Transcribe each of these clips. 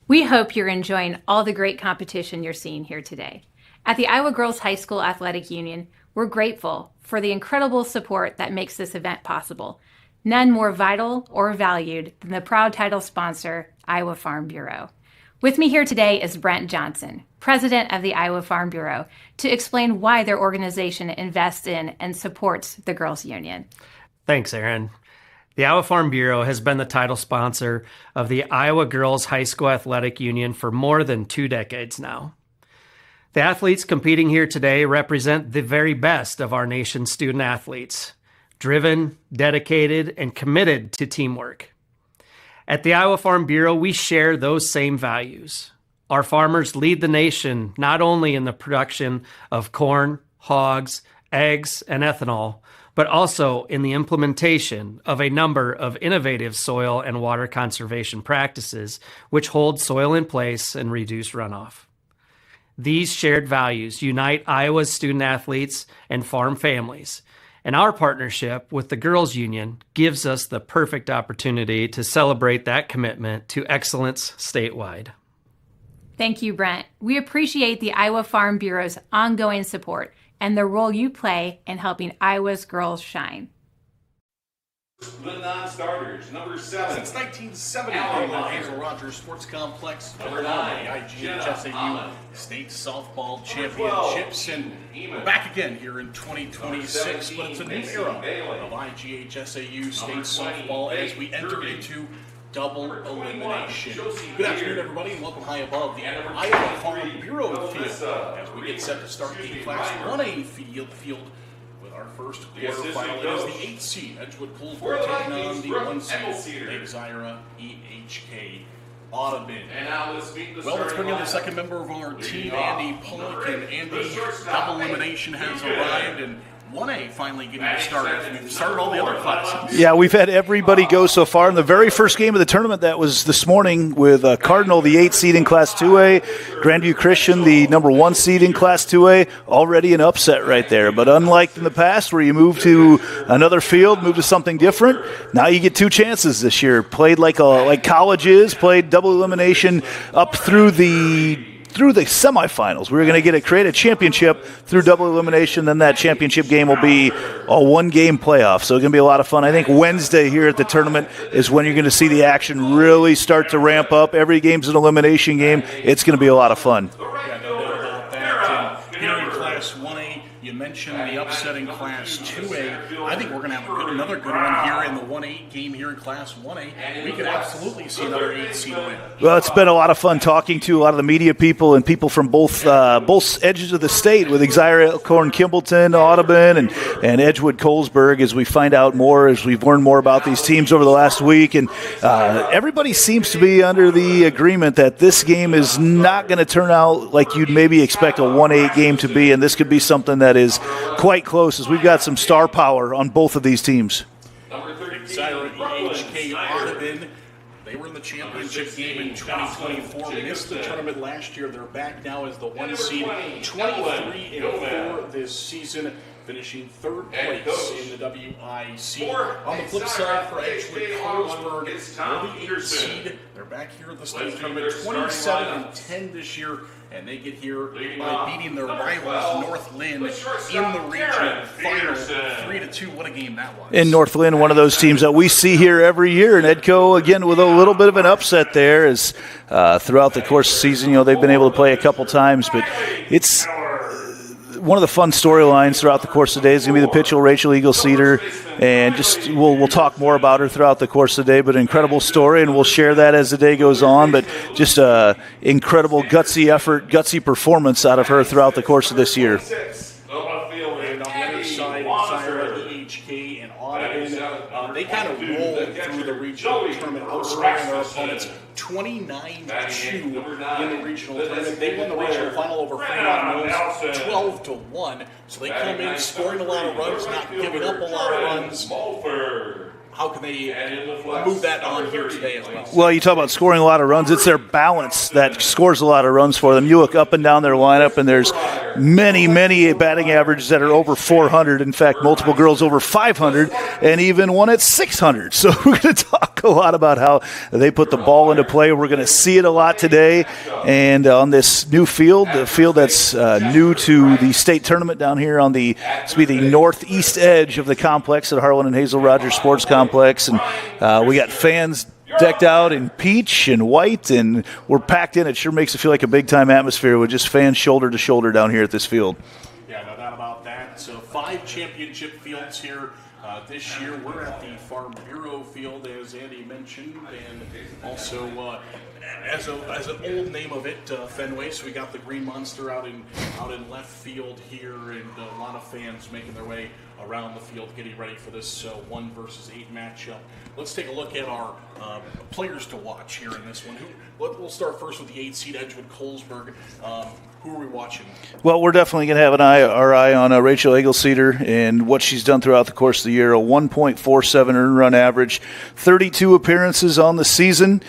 We hope you're enjoying all the great competition you're seeing here today. At the Iowa Girls High School Athletic Union, we're grateful for the incredible support that makes this event possible. None more vital or valued than the proud title sponsor, Iowa Farm Bureau. With me here today is Brent Johnson, president of the Iowa Farm Bureau, to explain why their organization invests in and supports the Girls Union. Thanks, Aaron. The Iowa Farm Bureau has been the title sponsor of the Iowa Girls High School Athletic Union for more than 2 decades now. The athletes competing here today represent the very best of our nation's student athletes, driven, dedicated, and committed to teamwork. At the Iowa Farm Bureau, we share those same values. Our farmers lead the nation not only in the production of corn, hogs, eggs, and ethanol, but also in the implementation of a number of innovative soil and water conservation practices which hold soil in place and reduce runoff. These shared values unite Iowa's student athletes and farm families, and our partnership with the Girls Union gives us the perfect opportunity to celebrate that commitment to excellence statewide. Thank you, Brent. We appreciate the Iowa Farm Bureau's ongoing support and the role you play in helping Iowa's girls shine. The non-starters, number 7. Since 1970, the Hazel Rogers Sports Complex, number 9, the IGHSAU State Softball Championships, and we're back again here in 2026, but it's a new era of IGHSAU State Softball as we enter into double elimination. Good afternoon, everybody, and welcome high above the Iowa Farm Bureau field as we get set to start the Class 1A field with our first quarterfinal. It is the 8th seed, Edgewood-Colesburg, taking on the 1 seed, Exira-EHK-Audubon. Well, let's bring in the second member of our team, Andy Pollock, and Andy, double elimination has arrived, and 1A finally getting to start as we've started all the other classes. Yeah, we've had everybody go so far. In the very first game of the tournament, that was this morning with Cardinal, the 8th seed in Class 2A, Grandview Christian, the number 1 seed in Class 2A, already an upset right there. But unlike in the past where you move to another field, move to something different, now you get 2 chances this year. Played like college is, played double elimination up through the semifinals. We're going to create a championship through double elimination. Then that championship game will be a 1-game playoff. So it's going to be a lot of fun. I think Wednesday here at the tournament is when you're going to see the action really start to ramp up. Every game's an elimination game. It's going to be a lot of fun. Yeah, no doubt about that. And here in Class 1A, you mentioned the upset in Class 2A. I think we're going to have another good one here in the 1-8 game here in Class 1A. We could absolutely see another 8-seed win. Well, it's been a lot of fun talking to a lot of the media people and people from both edges of the state with Exira-EHK-Audubon, Audubon, and Edgewood-Colesburg as we find out more, as we've learned more about these teams over the last week. And everybody seems to be under the agreement that this game is not going to turn out like you'd maybe expect a 1-8 game to be, and this could be something that is quite close as we've got some star power on both of these teams. Exira-EHK-Audubon, they were in the championship game in 2024, missed the tournament last year. They're back now as the 1 seed, 23-4 this season, finishing 3rd place in the WIC. On the flip side for Edgewood-Colesburg, they're the 8th seed. They're back here at the state tournament, 27-10 this year, and they get here by beating their rivals North Lynn in the regional final, 3-2. What a game that was! In North Lynn, one of those teams that we see here every year, and Edco again with a little bit of an upset there. As throughout the course of the season, they've been able to play a couple times, but it's one of the fun storylines throughout the course of the day is going to be the pitcher, Rachel Eagle-Cedar, and just we'll talk more about her throughout the course of the day, but an incredible story, and we'll share that as the day goes on, but just an incredible gutsy effort, gutsy performance out of her throughout the course of this year. And on the other side, Exira-EHK and Audubon, they kind of rolled through the regional tournament, outscoring their opponents 29-2 in the regional tournament. They won the regional final over Fremont Mills 12-1. So they come in scoring a lot of runs, not giving up a lot of runs. How can they move that on here today as well? Well, you talk about scoring a lot of runs. It's their balance that scores a lot of runs for them. You look up and down their lineup, and there's many batting averages that are over 400. In fact, multiple girls over 500, and even one at 600. So we're going to talk a lot about how they put the ball into play. We're going to see it a lot today, and on this new field, the field that's new to the state tournament down here on the northeast edge of the complex at Harlan and Hazel Rogers Sports Complex, and we got fans decked out in peach and white, and we're packed in. It sure makes it feel like a big-time atmosphere with just fans shoulder to shoulder down here at this field. Yeah, no doubt about that. So 5 championship fields here this year. We're at the Farm Bureau field, as Andy mentioned, and also as an old name of it, Fenway. So we got the Green Monster out in left field here, and a lot of fans making their way around the field getting ready for this 1 versus 8 matchup. Let's take a look at our players to watch here in this one. We'll start first with the 8 seed Edgewood-Colesburg. Who are we watching? Well, we're definitely going to have our eye on Rachel Eggleseder and what she's done throughout the course of the year. A 1.47 earned run average, 32 appearances on the season.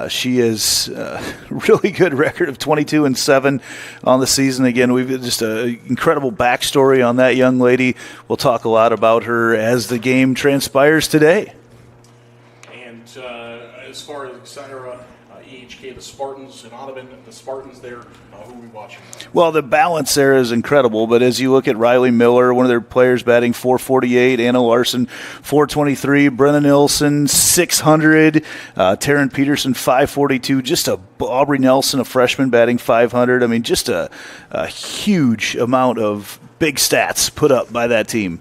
She has a really good record of 22-7 on the season. Again, we've got just an incredible backstory on that young lady. We'll talk a lot about her as the transpires today. And as far as Exira-EHK, the Spartans, and Audubon, the Spartans there, who are we watching? Well, the balance there is incredible, but as you look at Riley Miller, one of their players batting .448, Anna Larson .423, Brenna Nilsson .600, Taryn Peterson .542, just Aubrey Nelson, a freshman, batting .500. I mean, just a huge amount of big stats put up by that team.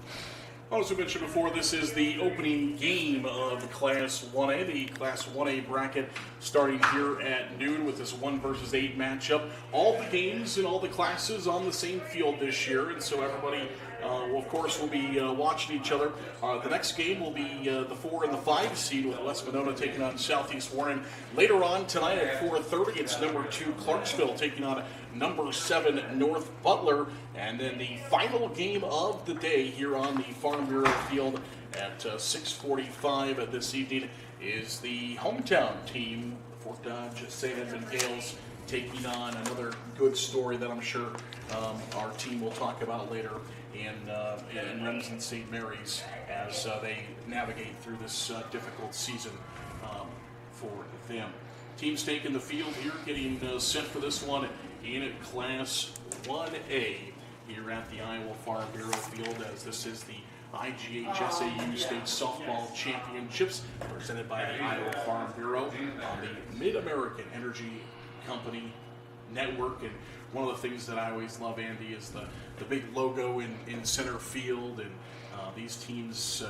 As we mentioned before, this is the opening game of the Class 1A, the Class 1A bracket, starting here at noon with this 1 versus 8 matchup. All the games in all the classes on the same field this year, and so everybody, will be watching each other. The next game will be the 4 and the 5 seed with West Monona taking on Southeast Warren. Later on tonight at 4:30, it's number 2 Clarksville taking on number 7 North Butler. And then the final game of the day here on the Farm Bureau field at 6:45 this evening is the hometown team, Fort Dodge St. Edmund Gales, taking on another good story that I'm sure our team will talk about later in Remsen St. Mary's as they navigate through this difficult season for them. Teams taking the field here, getting set for this one in Class 1A here at the Iowa Farm Bureau field, as this is the IGHSAU State Softball Championships presented by the Iowa Farm Bureau on the Mid-American Energy Company Network. And one of the things that I always love, Andy, is the big logo in center field, and these teams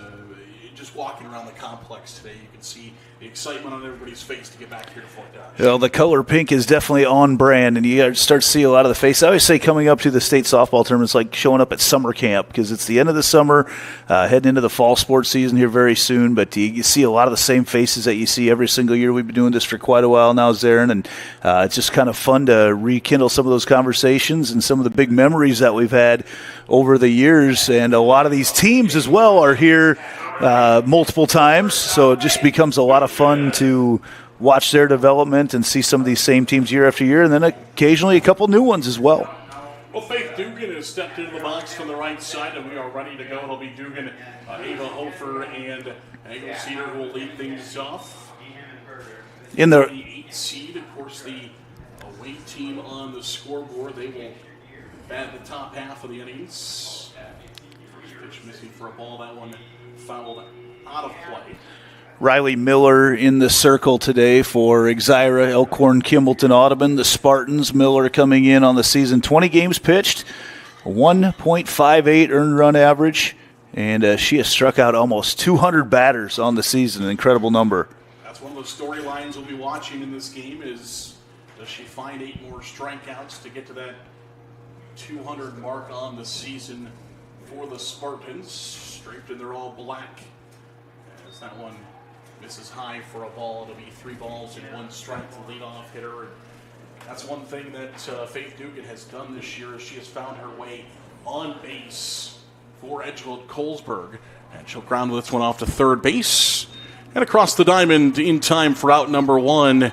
just walking around the complex today, you can see the excitement on everybody's face to get back here to Fort Dodge. Well, the color pink is definitely on brand, and you start to see a lot of the faces. I always say coming up to the state softball tournament is like showing up at summer camp, because it's the end of the summer, heading into the fall sports season here very soon, but you see a lot of the same faces that you see every single year. We've been doing this for quite a while now, Zarin, and it's just kind of fun to rekindle some of those conversations and some of the big memories that we've had over the years. And a lot of these teams as well are here multiple times, so it just becomes a lot of fun to watch their development and see some of these same teams year after year, and then occasionally a couple new ones as well. Well, Faith Dugan has stepped into the box from the right side, and we are ready to go. It'll be Dugan, Ava Hofer, and Eggleseder who will lead things off. In the 8th seed, of course, the away team on the scoreboard. They will bat the top half of the innings. First pitch missing for a ball. That one fouled out of play. Riley Miller in the circle today for Exira, Elkhorn, Kimballton, Audubon. The Spartans, Miller coming in on the season. 20 games pitched, 1.58 earned run average, and she has struck out almost 200 batters on the season, an incredible number. That's one of those storylines we'll be watching in this game is, does she find 8 more strikeouts to get to that 200 mark on the season for the Spartans? Draped in their all black. As that one misses high for a ball, it'll be 3 balls and 1 strike to lead off hitter. And that's one thing that Faith Dugan has done this year, is she has found her way on base for Edgewood-Colesburg. And she'll ground this one off to third base and across the diamond in time for out number 1,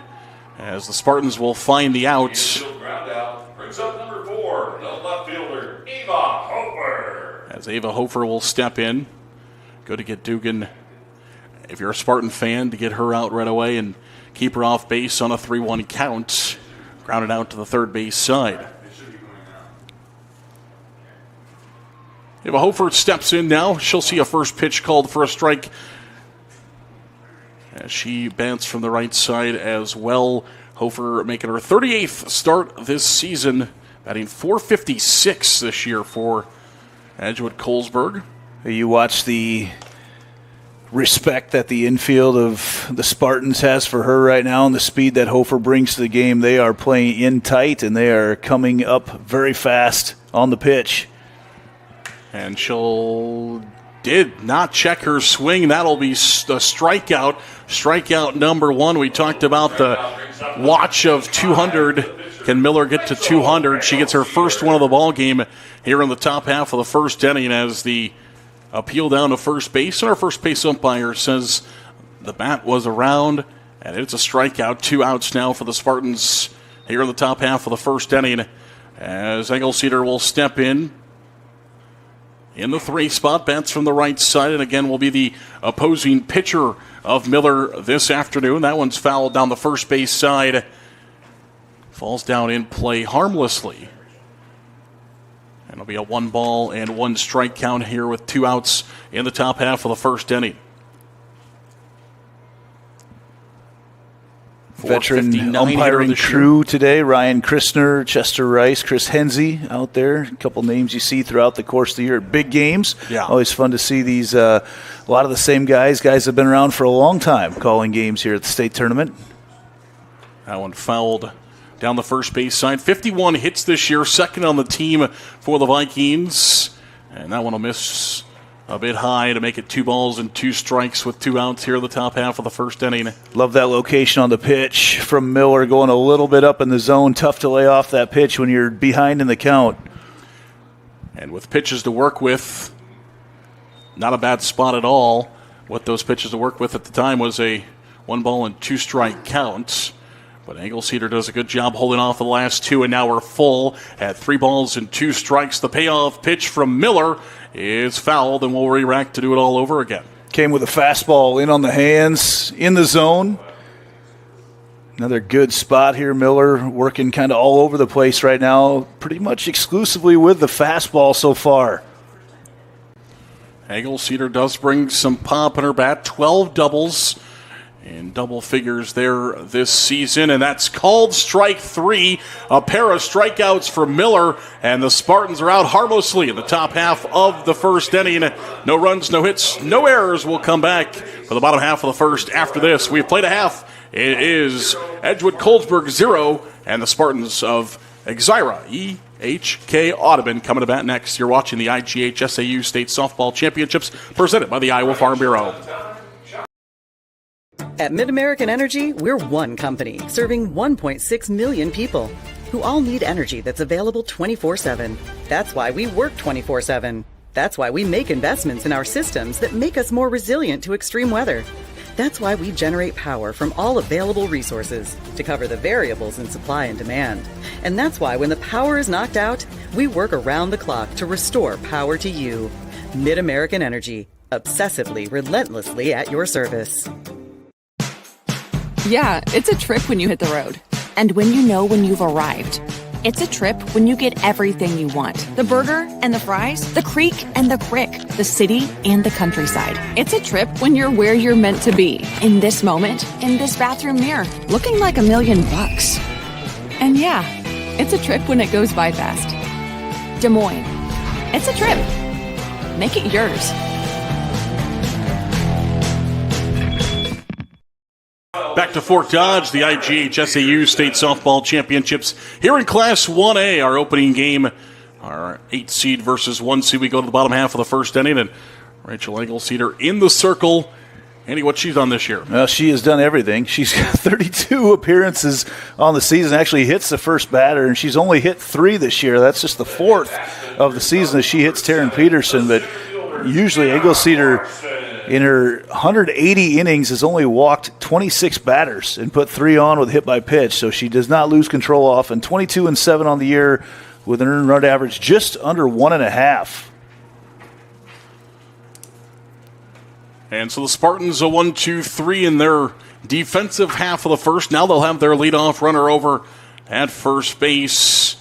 as the Spartans will find the out. Ground out brings up number 4, the left fielder. Ava Hofer. As Ava Hofer will step in. Go to get Dugan, if you're a Spartan fan, to get her out right away and keep her off base on a 3-1 count. Grounded out to the third base side. Ava Hofer steps in now. She'll see a first pitch called for a strike as she bats from the right side as well. Hofer making her 38th start this season, batting .456 this year for Edgewood-Colesburg. You watch the respect that the infield of the Spartans has for her right now and the speed that Hofer brings to the game. They are playing in tight, and they are coming up very fast on the pitch. And did not check her swing. That'll be a strikeout. Strikeout number 1. We talked about the watch of 200. Can Miller get to 200? She gets her first one of the ball game here in the top half of the first inning as the appeal down to first base. And our first base umpire says the bat was around, and it's a strikeout. 2 outs now for the Spartans here in the top half of the first inning as Engelceder will step in the 3 spot. Bats from the right side, and again will be the opposing pitcher of Miller this afternoon. That one's fouled down the first base side. Falls down in play harmlessly. And it'll be a 1-1 strike count here with 2 outs in the top half of the first inning. Veteran umpiring crew today. Ryan Christner, Chester Rice, Chris Henze out there. A couple names you see throughout the course of the year at big games. Yeah. Always fun to see these. A lot of the same guys. Guys have been around for a long time calling games here at the state tournament. That one fouled down the first base side. 51 hits this year, second on the team for the Vikings. And that one will miss a bit high to make it 2 strikes with 2 outs here in the top half of the first inning. Love that location on the pitch from Miller, going a little bit up in the zone. Tough to lay off that pitch when you're behind in the count. And with pitches to work with, not a bad spot at all. What those pitches to work with at the time was a 1-2 strike count. But Engelceder does a good job holding off the last 2, and now we're full at 3 strikes. The payoff pitch from Miller is fouled, and we'll re-rack to do it all over again. Came with a fastball in on the hands, in the zone. Another good spot here. Miller working kind of all over the place right now, pretty much exclusively with the fastball so far. Engelceder does bring some pop in her bat, 12 doubles. In double figures there this season, and that's called strike 3. A pair of strikeouts for Miller, and the Spartans are out harmlessly in the top half of the first inning. No runs, no hits, no errors. Will come back for the bottom half of the first after this. We've played a half. It is Edgewood-Colesburg 0, and the Spartans of Exira-EHK-Audubon coming to bat next. You're watching the IGHSAU State Softball Championships presented by the Iowa Farm Bureau. At MidAmerican Energy, we're one company serving 1.6 million people who all need energy that's available 24/7. That's why we work 24/7. That's why we make investments in our systems that make us more resilient to extreme weather. That's why we generate power from all available resources to cover the variables in supply and demand. And that's why when the power is knocked out, we work around the clock to restore power to you. MidAmerican Energy, obsessively, relentlessly at your service. Yeah, it's a trip when you hit the road. And when you know when you've arrived. It's a trip when you get everything you want. The burger and the fries, the creek and the crick, the city and the countryside. It's a trip when you're where you're meant to be. In this moment, in this bathroom mirror, looking like $1 million. And yeah, it's a trip when it goes by fast. Des Moines. It's a trip. Make it yours. Back to Fort Dodge, the IGHSAU State Softball Championships. Here in Class 1A, our opening game, our 8 seed versus 1 seed. We go to the bottom half of the first inning, and Rachel Engelceder in the circle. Andy, what's she done this year? Well, she has done everything. She's got 32 appearances on the season, actually hits the first batter, and she's only hit 3 this year. That's just the 4th of the season that she hits Taryn Peterson, but usually Engelceder in her 180 innings has only walked 26 batters and put 3 on with hit by pitch, so she does not lose control often. 22-7 on the year with an earned run average just under 1.5. And so the Spartans a 1-2-3 in their defensive half of the first. Now they'll have their leadoff runner over at first base.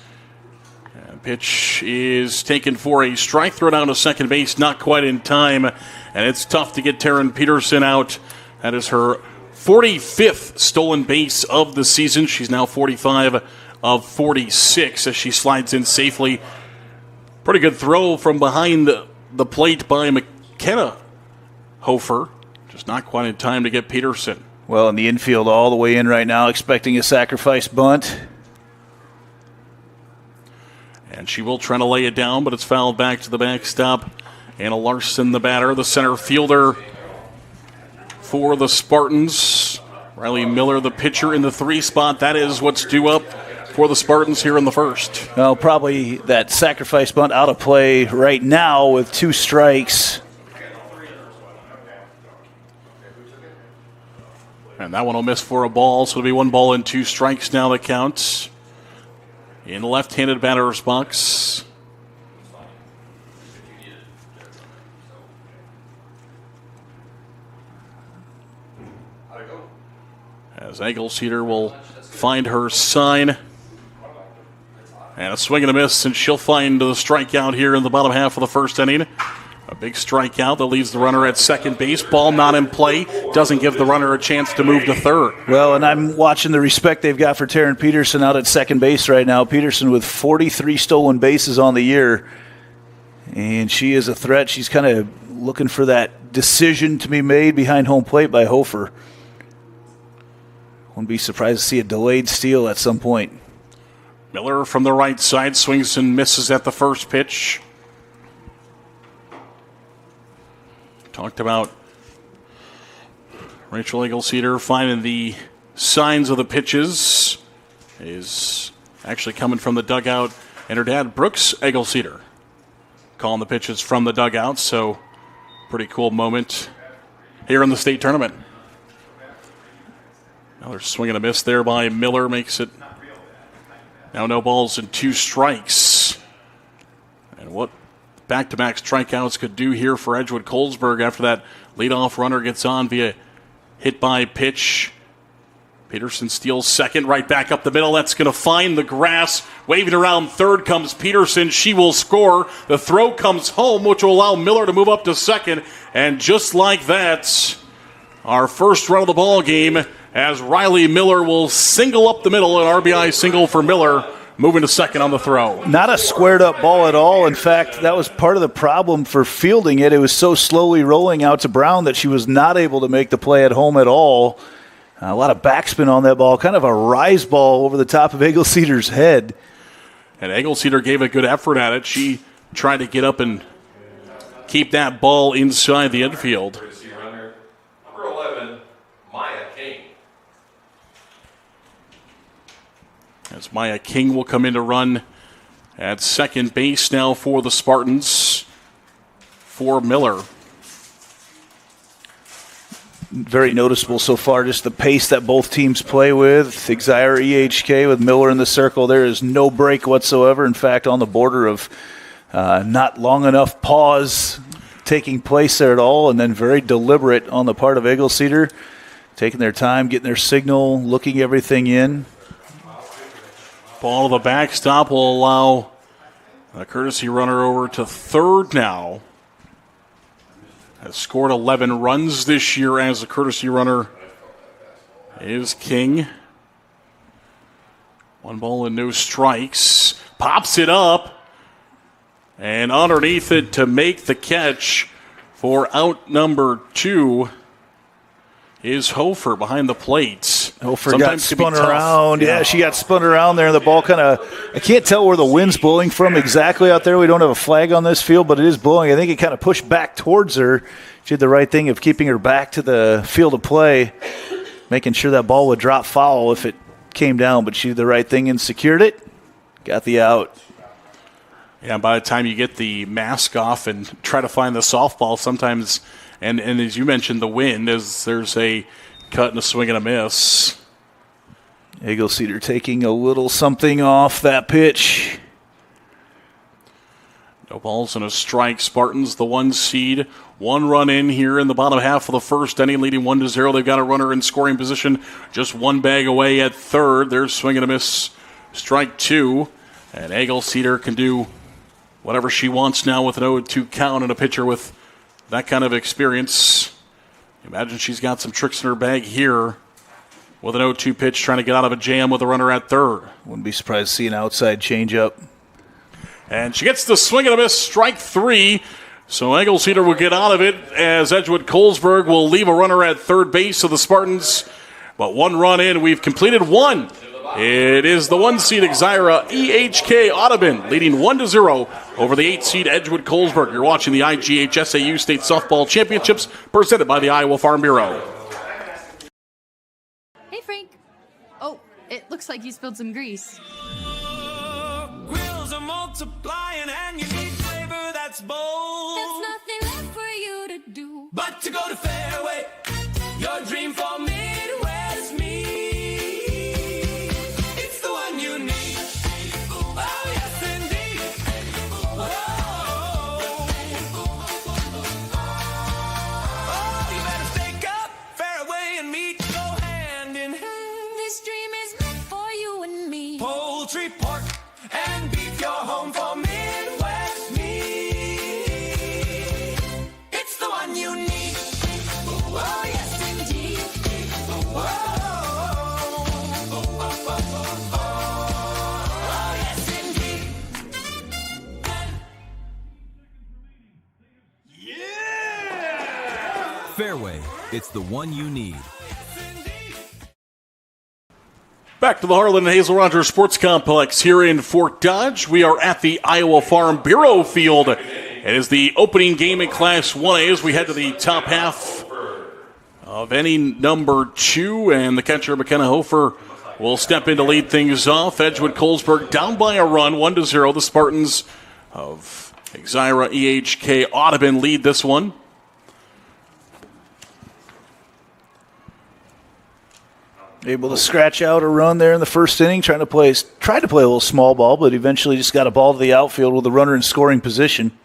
And pitch is taken for a strike, throw down to second base, not quite in time. And it's tough to get Taryn Peterson out. That is her 45th stolen base of the season. She's now 45 of 46 as she slides in safely. Pretty good throw from behind the plate by McKenna Hofer. Just not quite in time to get Peterson. Well, in the infield all the way in right now, expecting a sacrifice bunt. And she will try to lay it down, but it's fouled back to the backstop. Anna Larson, the batter, the center fielder for the Spartans. Riley Miller, the pitcher, in the 3 spot. That is what's due up for the Spartans here in the first. Well, probably that sacrifice bunt out of play right now with 2 strikes. And that one will miss for a ball, so it'll be 1 ball and 2 strikes now that counts. In the left-handed batter's box. As Egelceder will find her sign. And a swing and a miss, and she'll find the strikeout here in the bottom half of the first inning. A big strikeout that leaves the runner at second base. Ball not in play. Doesn't give the runner a chance to move to third. Well, and I'm watching the respect they've got for Taryn Peterson out at second base right now. Peterson with 43 stolen bases on the year. And she is a threat. She's kind of looking for that decision to be made behind home plate by Hofer. Wouldn't be surprised to see a delayed steal at some point. Miller from the right side swings and misses at the first pitch. Talked about Rachel Egelceder finding the signs of the pitches. Is actually coming from the dugout. And her dad, Brooks Egelceder, calling the pitches from the dugout. So pretty cool moment here in the state tournament. Another swing and a miss there by Miller makes it now no balls and 2 strikes. And what back-to-back strikeouts could do here for Edgewood-Colesburg after that leadoff runner gets on via hit by pitch. Peterson steals second, right back up the middle. That's going to find the grass. Waving around third comes Peterson. She will score. The throw comes home, which will allow Miller to move up to second. And just like that, our first run of the ball game as Riley Miller will single up the middle, an RBI single for Miller, moving to second on the throw. Not a squared-up ball at all. In fact, that was part of the problem for fielding it. It was so slowly rolling out to Brown that she was not able to make the play at home at all. A lot of backspin on that ball, kind of a rise ball over the top of Egelceder's head. And Egelceder gave a good effort at it. She tried to get up and keep that ball inside the infield. Number 11, Maya King. As Maya King will come in to run at second base now for the Spartans for Miller. Very noticeable so far, just the pace that both teams play with. Exira-EHK with Miller in the circle. There is no break whatsoever. In fact, on the border of not long enough pause taking place there at all, and then very deliberate on the part of Egelceder, taking their time, getting their signal, looking everything in. Ball to the backstop will allow a courtesy runner over to third now. Has scored 11 runs this year as a courtesy runner is King. 1 ball and no strikes. Pops it up. And underneath it to make the catch for out number 2 is Hofer behind the plate. Hofer got spun around. Yeah, she got spun around there. The ball kind of, I can't tell where the wind's blowing from exactly out there. We don't have a flag on this field, but it is blowing. I think it kind of pushed back towards her. She did the right thing of keeping her back to the field of play, making sure that ball would drop foul if it came down, but she did the right thing and secured it. Got the out. Yeah, by the time you get the mask off and try to find the softball, sometimes, and as you mentioned, the wind, there's a cut and a swing and a miss. Egelceder taking a little something off that pitch. No balls and a strike. Spartans, the 1 seed. 1 run in here in the bottom half of the first inning, leading 1-0. They've got a runner in scoring position, just 1 bag away at third. They're swinging a miss. Strike 2. And Eggle-Cedar can do whatever she wants now with an 0-2 count and a pitcher with that kind of experience. Imagine she's got some tricks in her bag here with an 0-2 pitch, trying to get out of a jam with a runner at third. Wouldn't be surprised to see an outside changeup. And she gets the swing and a miss, strike 3. So Eggle-Cedar will get out of it as Edgewood-Colesburg will leave a runner at third base. So the Spartans, but 1 run in, we've completed 1. It is the 1 seed Exira-EHK-Audubon leading 1-0 over the 8 seed Edgewood-Colesburg. You're watching the IGHSAU State Softball Championships presented by the Iowa Farm Bureau. Hey, Frank. Oh, it looks like you spilled some grease. Grills are multiplying and you need flavor that's bold. There's nothing left for you to do But to go to Fairway, your dream for Midwest meat. It's the one you need. Oh, yes, indeed. Oh, you better stake up. Fairway and meat go hand in hand. This dream is meant for you and me. Poultry, pork, and beef, your home for Midwest meat. It's the one you need. Oh, yes, indeed. Oh, yes, indeed. Fairway, it's the one you need. Back to the Harlan and Hazel Rogers Sports Complex here in Fort Dodge. We are at the Iowa Farm Bureau Field. It is the opening game in Class 1A as we head to the top half of inning number 2. And the catcher, McKenna Hofer, will step in to lead things off. Edgewood-Colesburg down by a run, 1-0. The Spartans of Exira-EHK-Audubon lead this one. Able to scratch out a run there in the first inning, tried to play a little small ball, but eventually just got a ball to the outfield with a runner in scoring position.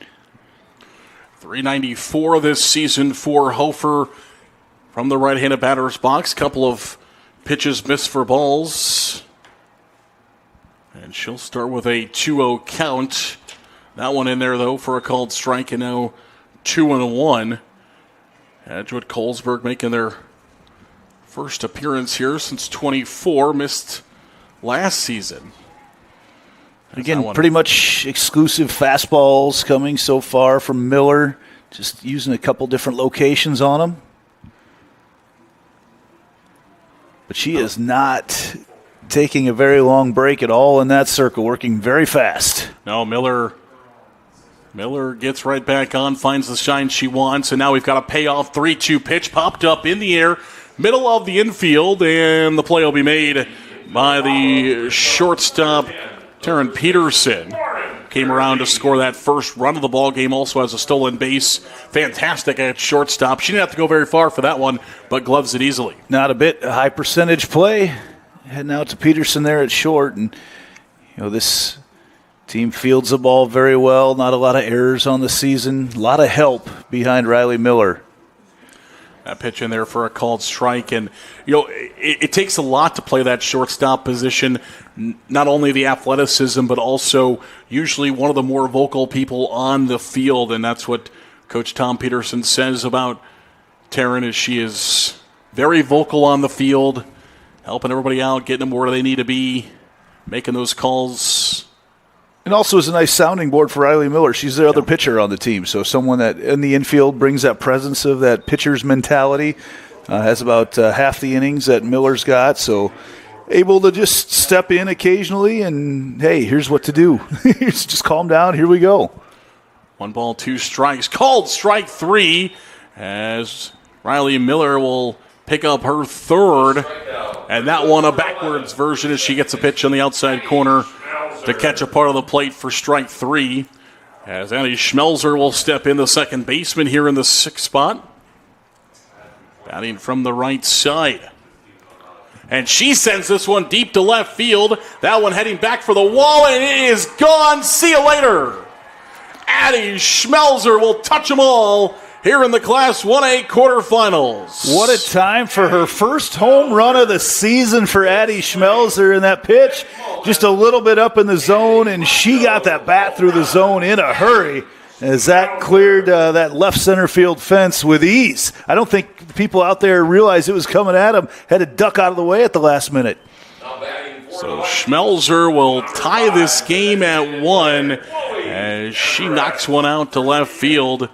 .394 this season for Hofer from the right-handed batter's box. Couple of pitches missed for balls. And she'll start with a 2-0 count. That one in there, though, for a called strike, and now 2-1. Edgewood-Colesburg making their first appearance here since 24, missed last season. Again, pretty much exclusive fastballs coming so far from Miller, just using a couple different locations on them. But she is not taking a very long break at all in that circle, working very fast. No, Miller gets right back on, finds the shine she wants, and now we've got a payoff 3-2 pitch popped up in the air. Middle of the infield, and the play will be made by the shortstop, Taryn Peterson. Came around to score that first run of the ball game, also has a stolen base. Fantastic at shortstop. She didn't have to go very far for that one, but gloves it easily. Not a bit, a high percentage play. Heading out to Peterson there at short, and this team fields the ball very well. Not a lot of errors on the season. A lot of help behind Riley Miller. That pitch in there for a called strike. And, it takes a lot to play that shortstop position. Not only the athleticism, but also usually one of the more vocal people on the field. And that's what Coach Tom Peterson says about Taryn, is she is very vocal on the field, helping everybody out, getting them where they need to be, making those calls. And also is a nice sounding board for Riley Miller. She's the other pitcher on the team, so someone that in the infield brings that presence of that pitcher's mentality. Has about half the innings that Miller's got, so able to just step in occasionally and, hey, here's what to do. Just calm down, here we go. 1 ball, 2 strikes. Called strike 3 as Riley Miller will pick up her third. And that one a backwards version as she gets a pitch on the outside corner to catch a part of the plate for strike 3. As Annie Schmelzer will step in, the second baseman here in the 6th spot. Batting from the right side. And she sends this one deep to left field. That one heading back for the wall, and it is gone. See you later. Addie Schmelzer will touch them all here in the Class 1A quarterfinals. What a time for her first home run of the season for Addie Schmelzer. And that pitch just a little bit up in the zone, and she got that bat through the zone in a hurry as that cleared that left center field fence with ease. I don't think people out there realized it was coming at them, had to duck out of the way at the last minute. So Schmelzer will tie this game at 1 as she knocks one out to left field.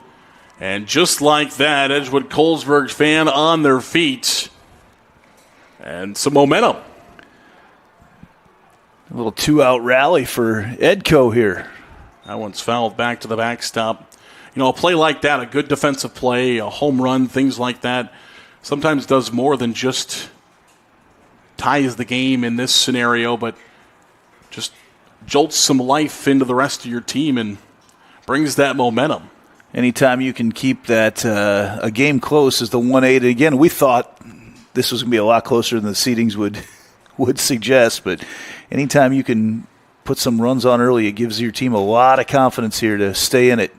And just like that, Edgewood-Colesburg fan on their feet. And some momentum. A little two-out rally for Edco here. That one's fouled back to the backstop. You know, a play like that, a good defensive play, a home run, things like that, sometimes does more than just ties the game in this scenario, but just jolts some life into the rest of your team and brings that momentum. Anytime you can keep that a game close is the 1-8. Again, we thought this was going to be a lot closer than the seedings would suggest, but anytime you can put some runs on early, it gives your team a lot of confidence here to stay in it.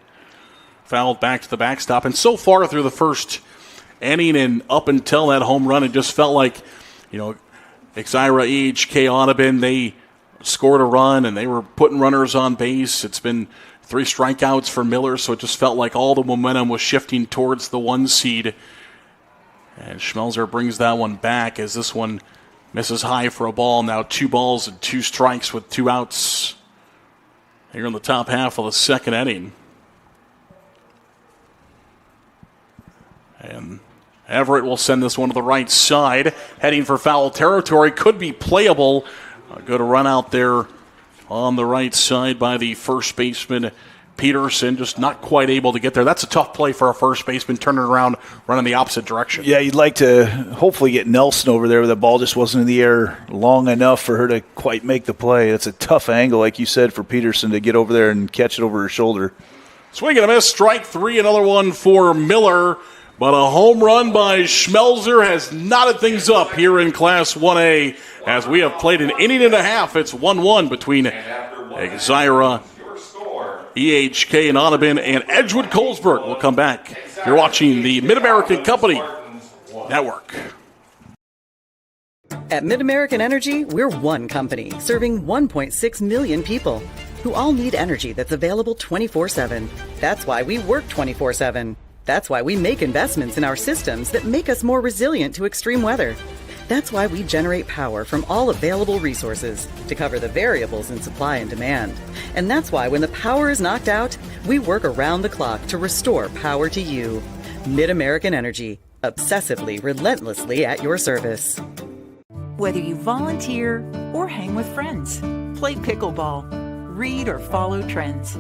Fouled back to the backstop, and so far through the first inning and up until that home run, it just felt like, you know, Exira-EHK-Audubon, they scored a run and they were putting runners on base. It's been 3 strikeouts for Miller, so it just felt like all the momentum was shifting towards the 1 seed. And Schmelzer brings that one back as this one misses high for a ball. Now 2 balls and 2 strikes with 2 outs here in the top half of the second inning. And Everett will send this one to the right side, heading for foul territory. Could be playable. A good run out there on the right side by the first baseman, Peterson, just not quite able to get there. That's a tough play for a first baseman, turning around, running the opposite direction. Yeah, you'd like to hopefully get Nelson over there, but the ball just wasn't in the air long enough for her to quite make the play. It's a tough angle, like you said, for Peterson to get over there and catch it over her shoulder. Swing and a miss, strike 3, another one for Miller. But a home run by Schmelzer has knotted things up here in Class 1A as we have played an inning and a half. It's 1-1 between Exira, EHK and Audubon, and Edgewood-Colesburg will come back. You're watching the Mid-American Company Network. At Mid-American Energy, we're one company serving 1.6 million people who all need energy that's available 24/7. That's why we work 24/7. That's why we make investments in our systems that make us more resilient to extreme weather. That's why we generate power from all available resources to cover the variables in supply and demand. And that's why when the power is knocked out, we work around the clock to restore power to you. Mid-American Energy, obsessively, relentlessly at your service. Whether you volunteer or hang with friends, play pickleball, read or follow trends.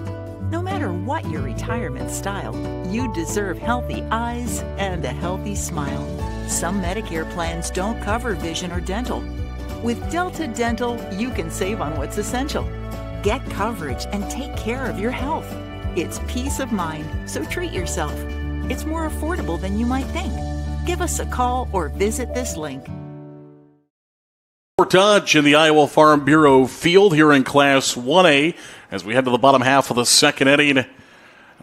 No matter what your retirement style, you deserve healthy eyes and a healthy smile. Some Medicare plans don't cover vision or dental. With Delta Dental, you can save on what's essential. Get coverage and take care of your health. It's peace of mind, so treat yourself. It's more affordable than you might think. Give us a call or visit this link. Touch in the Iowa Farm Bureau field here in Class 1A as we head to the bottom half of the second inning. And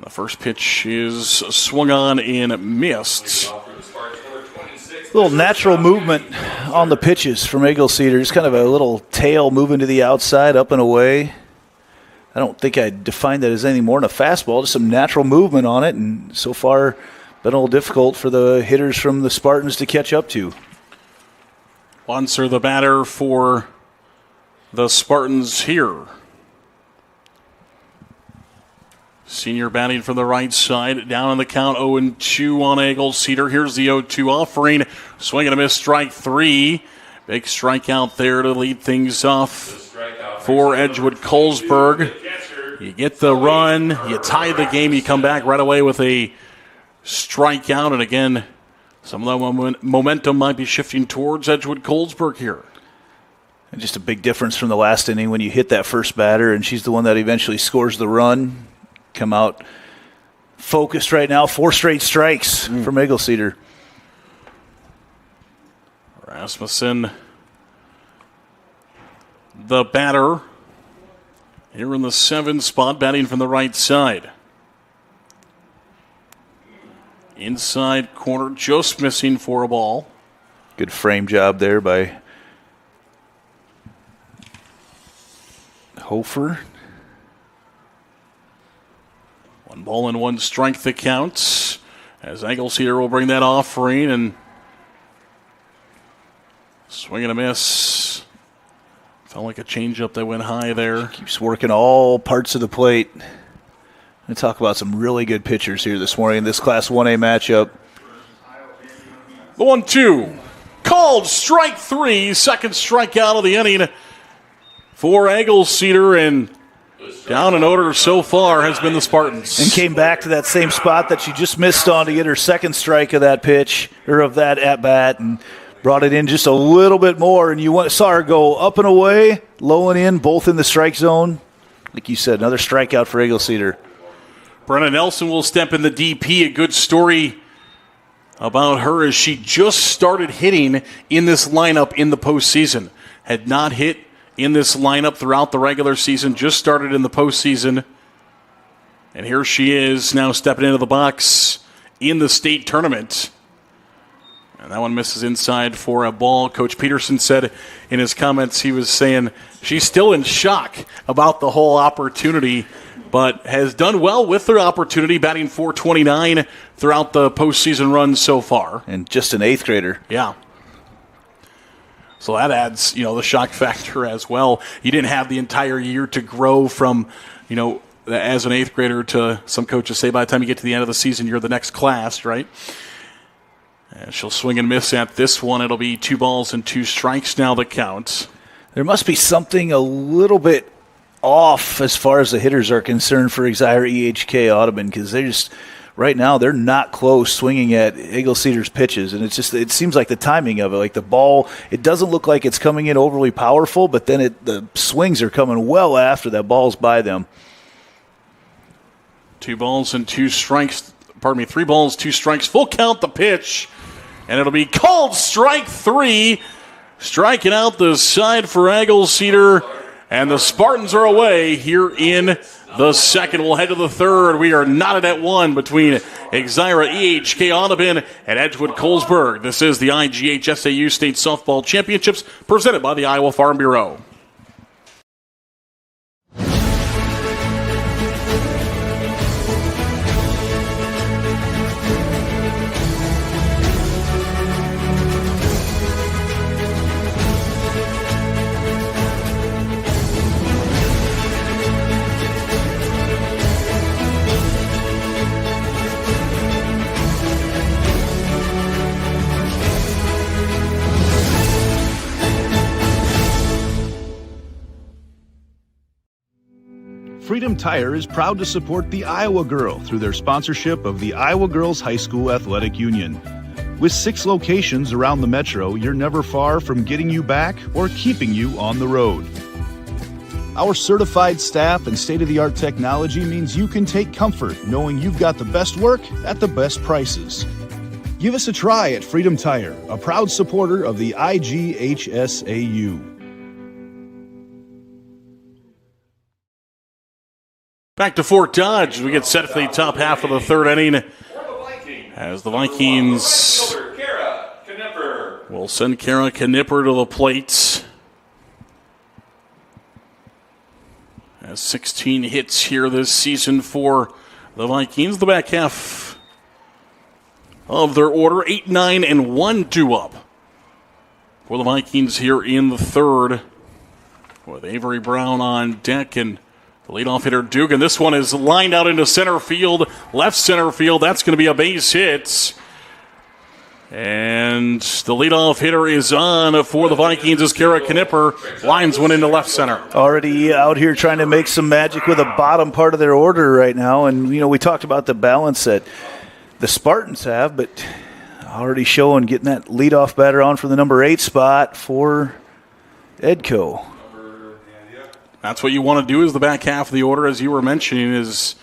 the first pitch is swung on and missed. A little natural movement on the pitches from Eagle Cedar. Just kind of a little tail moving to the outside, up and away. I don't think I'd define that as anything more than a fastball, just some natural movement on it. And so far, been a little difficult for the hitters from the Spartans to catch up to. Buncer, the batter for the Spartans here. Senior batting from the right side. Down on the count, 0-2 on Eagle Cedar. Here's the 0-2 offering. Swing and a miss, strike 3. Big strikeout there to lead things off for Edgewood-Colesburg. You get the run, you tie the game, you come back right away with a strikeout. And again, some of the momentum might be shifting towards Edgewood-Colesburg here. And just a big difference from the last inning when you hit that first batter, and she's the one that eventually scores the run. Come out focused right now. 4 straight strikes from Eagle Cedar. Rasmussen, the batter, here in the 7 spot, batting from the right side. Inside corner, just missing for a ball. Good frame job there by Hofer. 1 ball and 1 strike that counts. As Engelceder will bring that offering and swing and a miss. Felt like a changeup that went high there. Keeps working all parts of the plate. We'll talk about some really good pitchers here this morning in this Class 1A matchup. The 1-2. Called strike 3. Second strikeout of the inning for Engelceder, and down in order so far has been the Spartans. And came back to that same spot that she just missed on to get her second strike of that pitch, or of that at-bat, and brought it in just a little bit more. And you saw her go up and away, low and in, both in the strike zone. Like you said, another strikeout for Engelceder. Brenna Nelson will step in the DP. A good story about her as she just started hitting in this lineup in the postseason. Had not hit in this lineup throughout the regular season, just started in the postseason. And here she is now stepping into the box in the state tournament. And that one misses inside for a ball. Coach Peterson said in his comments, he was saying she's still in shock about the whole opportunity, but has done well with her opportunity, batting .429 throughout the postseason run so far. And just an 8th grader. Yeah. So that adds, the shock factor as well. You didn't have the entire year to grow from, as an 8th grader to, some coaches say by the time you get to the end of the season, you're the next class, right? And she'll swing and miss at this one. It'll be 2 balls and 2 strikes now that counts. There must be something a little bit off as far as the hitters are concerned for Exira-EHK-Audubon, because they're just right now they're not close swinging at Engelceder's pitches, and it seems like the timing of it, like the ball, it doesn't look like it's coming in overly powerful, but then the swings are coming well after that ball's by them. 2 balls and 2 strikes. 3 balls, 2 strikes. Full count the pitch, and it'll be called strike 3. Striking out the side for Engelceder. And the Spartans are away here in the second. We'll head to the third. We are knotted at 1 between Exira-EHK-Audubon and Edgewood-Colesburg. This is the IGHSAU State Softball Championships presented by the Iowa Farm Bureau. Freedom Tire is proud to support the Iowa Girl through their sponsorship of the Iowa Girls High School Athletic Union. With 6 locations around the metro, you're never far from getting you back or keeping you on the road. Our certified staff and state-of-the-art technology means you can take comfort knowing you've got the best work at the best prices. Give us a try at Freedom Tire, a proud supporter of the IGHSAU. Back to Fort Dodge. We get set for the top half of the third inning as the Vikings will send Kara Knipper to the plate. Has 16 hits here this season for the Vikings. The back half of their order, 8, 9, and 1 due up for the Vikings here in the third, with Avery Brown on deck and the leadoff hitter, Dugan. This one is lined out into center field, left center field. That's going to be a base hit. And the leadoff hitter is on for the Vikings as Kara Knipper lines one into left center. Already out here trying to make some magic with the bottom part of their order right now. And, we talked about the balance that the Spartans have, but already showing getting that leadoff batter on for the number 8 spot for Edco. That's what you want to do is the back half of the order, as you were mentioning, is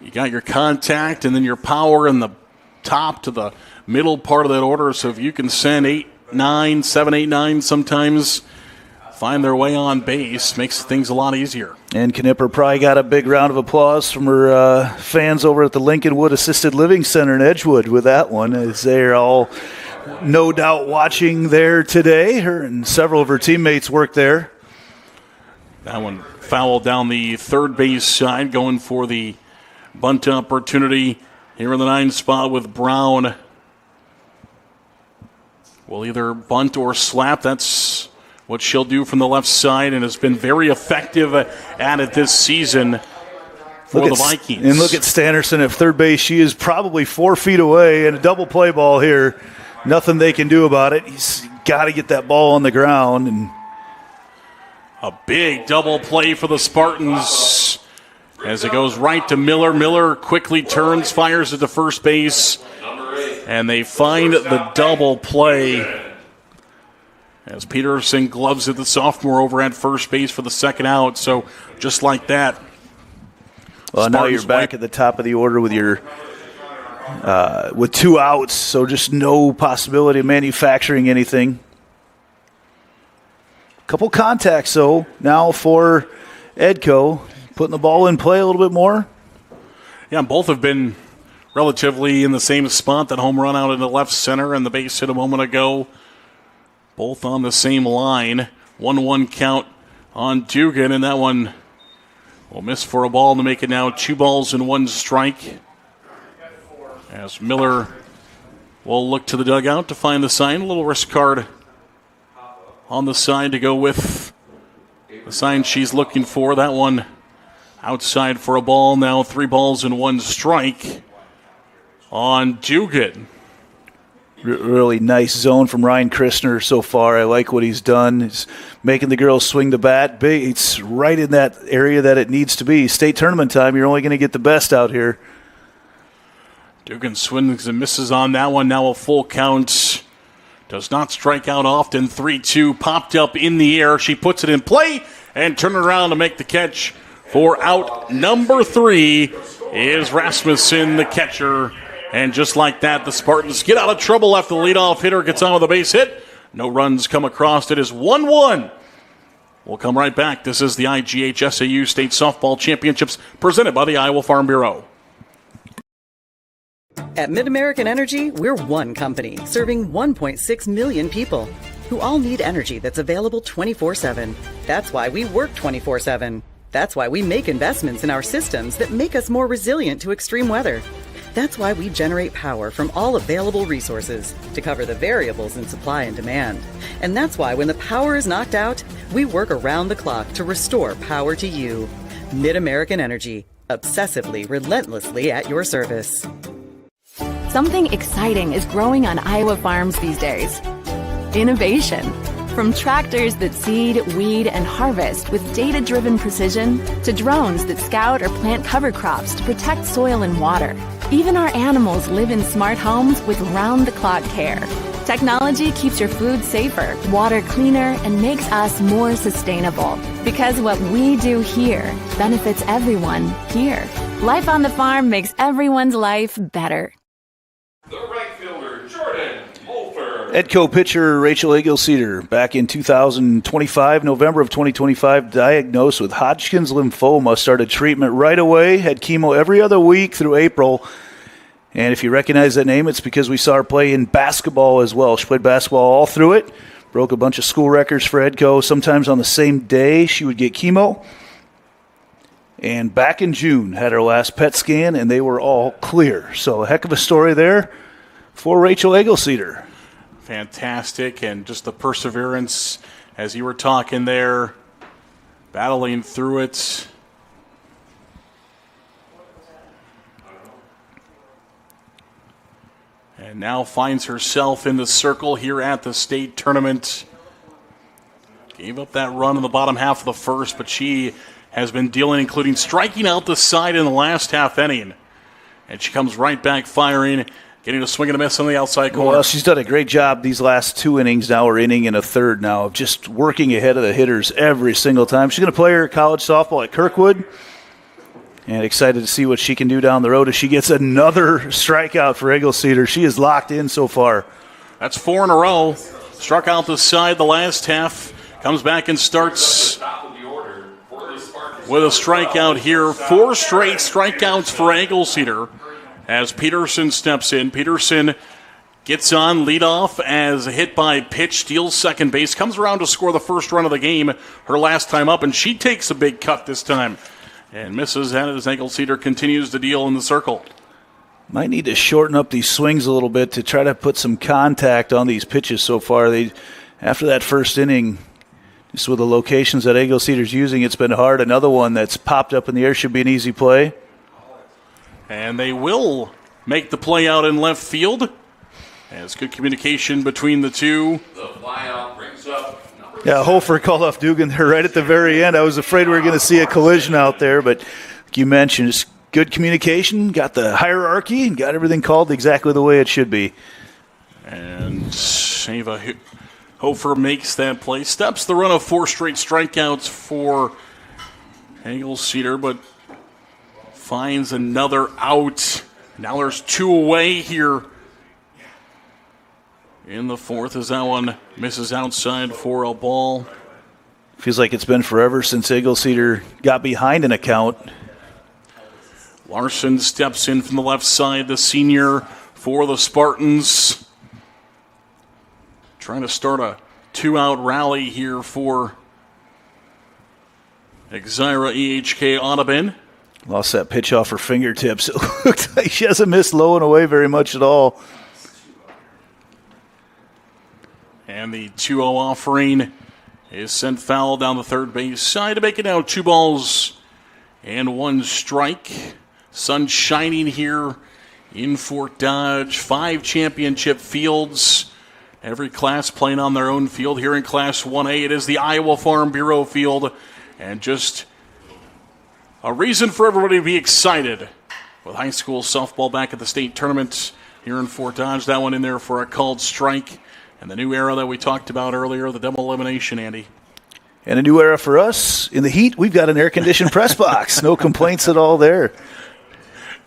you got your contact and then your power in the top to the middle part of that order. So if you can send 8, 9, 7, 8, 9 sometimes, find their way on base. Makes things a lot easier. And Knipper probably got a big round of applause from her fans over at the Lincolnwood Assisted Living Center in Edgewood with that one, as they're all no doubt watching there today. Her and several of her teammates work there. That one fouled down the third base side, going for the bunt opportunity here in the 9 spot with Brown. Will either bunt or slap. That's what she'll do from the left side, and has been very effective at it this season for the Vikings. And look at Stannerson at third base. She is probably 4 feet away, and a double play ball here. Nothing they can do about it. He's got to get that ball on the ground. And a big double play for the Spartans as it goes right to Miller. Miller quickly turns, fires it to first base, and they find the double play as Peterson gloves it, the sophomore, over at first base for the second out. So just like that. Well, now you're back at the top of the order with your with 2 outs, so just no possibility of manufacturing anything. Couple contacts, though, now for Edco, putting the ball in play a little bit more. Yeah, both have been relatively in the same spot. That home run out into left center and the base hit a moment ago. Both on the same line. 1-1 count on Dugan, and that one will miss for a ball to make it now 2 balls and 1 strike. As Miller will look to the dugout to find the sign. A little wrist card on the side to go with the sign she's looking for. That one outside for a ball. Now 3 balls and 1 strike on Dugan. Really nice zone from Ryan Christner so far. I like what he's done. He's making the girls swing the bat. It's right in that area that it needs to be. State tournament time, you're only going to get the best out here. Dugan swings and misses on that one. Now a full count. Does not strike out often. 3-2 popped up in the air. She puts it in play and turn it around to make the catch for out number 3 is Rasmussen, the catcher. And just like that, the Spartans get out of trouble after the leadoff hitter gets on with a base hit. No runs come across. It is 1-1. We'll come right back. This is the IGHSAU State Softball Championships presented by the Iowa Farm Bureau. At Mid-American Energy, we're one company serving 1.6 million people who all need energy that's available 24/7. That's why we work 24/7. That's why we make investments in our systems that make us more resilient to extreme weather. That's why we generate power from all available resources to cover the variables in supply and demand. And that's why when the power is knocked out, we work around the clock to restore power to you. Mid-American Energy, obsessively, relentlessly at your service. Something exciting is growing on Iowa farms these days. Innovation. From tractors that seed, weed, and harvest with data-driven precision to drones that scout or plant cover crops to protect soil and water. Even our animals live in smart homes with round-the-clock care. Technology keeps your food safer, water cleaner, and makes us more sustainable. Because what we do here benefits everyone here. Life on the farm makes everyone's life better. The right fielder, Jordan Holfer. Edco pitcher Rachel Egelceder back in 2025, November of 2025, diagnosed with Hodgkin's lymphoma, started treatment right away, had chemo every other week through April. And if you recognize that name, it's because we saw her play in basketball as well. She played basketball all through it, broke a bunch of school records for Edco. Sometimes on the same day she would get chemo. And back in June, had her last PET scan, and they were all clear. So a heck of a story there for Rachel Egelceder. Fantastic, and just the perseverance as you were talking there, battling through it. And now finds herself in the circle here at the state tournament. Gave up that run in the bottom half of the first, but she has been dealing, including striking out the side in the last half inning. And she comes right back firing, getting a swing and a miss on the outside corner. Well, she's done a great job these last 2 innings now, or inning and a third now, of just working ahead of the hitters every single time. She's going to play her college softball at Kirkwood. And excited to see what she can do down the road as she gets another strikeout for Egelceder. She is locked in so far. That's 4 in a row. Struck out the side the last half. Comes back and starts with a strikeout here. 4 straight strikeouts for Eggle-Cedar as Peterson steps in. Peterson gets on leadoff as a hit by pitch, steals second base, comes around to score the first run of the game her last time up, and she takes a big cut this time and misses as Eggle-Cedar continues to deal in the circle. Might need to shorten up these swings a little bit to try to put some contact on these pitches so far. After that first inning, just with the locations that Eggle-Cedar's using, it's been hard. Another one that's popped up in the air should be an easy play. And they will make the play out in left field. As good communication between the two. The flyout brings up Yeah, Hofer called off Dugan there right at the very end. I was afraid we were going to see a collision out there, but like you mentioned, it's good communication, got the hierarchy, and got everything called exactly the way it should be. And Ava Hofer makes that play. Steps the run of 4 straight strikeouts for Eggle-Cedar, but finds another out. Now there's 2 away here in the 4th as that one misses outside for a ball. Feels like it's been forever since Eggle-Cedar got behind an account. Larson steps in from the left side, the senior for the Spartans. Trying to start a 2-out rally here for Exira-EHK-Audubon. Lost that pitch off her fingertips. It looked like she hasn't missed low and away very much at all. And the 2-0 offering is sent foul down the third base side to make it now 2 balls and 1 strike. Sun shining here in Fort Dodge. 5 championship fields. Every class playing on their own field. Here in Class 1A, it is the Iowa Farm Bureau field. And just a reason for everybody to be excited with high school softball back at the state tournament here in Fort Dodge. That one in there for a called strike. And the new era that we talked about earlier, the double elimination, Andy. And a new era for us. In the heat, we've got an air-conditioned press box. No complaints at all there.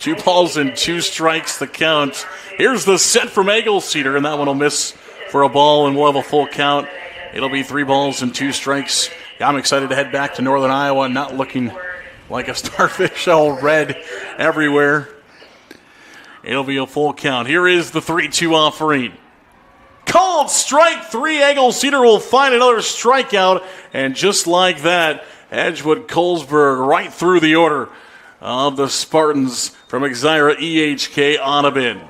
2 balls and 2 strikes, the count. Here's the set from Eggle-Cedar, and that one will miss for a ball, and we'll have a full count. It'll be 3 balls and 2 strikes. Yeah, I'm excited to head back to Northern Iowa, not looking like a starfish all red everywhere. It'll be a full count. Here is the 3-2 offering. Called strike 3. Eggle-Cedar will find another strikeout. And just like that, Edgewood-Colesburg right through the order of the Spartans from Exira-EHK-Audubon.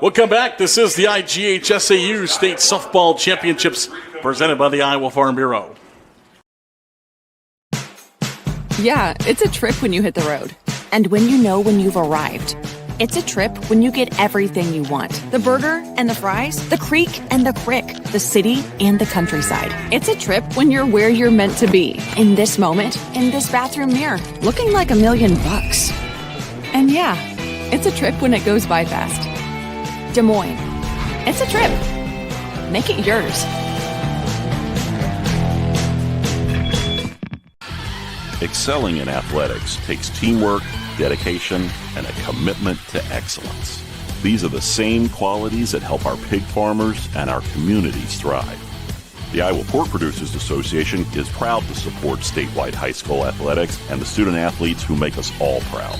We'll come back. This is the IGHSAU State Softball Championships presented by the Iowa Farm Bureau. Yeah, it's a trip when you hit the road. And when you know when you've arrived. It's a trip when you get everything you want. The burger and the fries, the creek and the crick, the city and the countryside. It's a trip when you're where you're meant to be. In this moment, in this bathroom mirror, looking like $1 million. And yeah, it's a trip when it goes by fast. Des Moines. It's a trip. Make it yours. Excelling in athletics takes teamwork, dedication, and a commitment to excellence. These are the same qualities that help our pig farmers and our communities thrive. The Iowa Pork Producers Association is proud to support statewide high school athletics and the student athletes who make us all proud.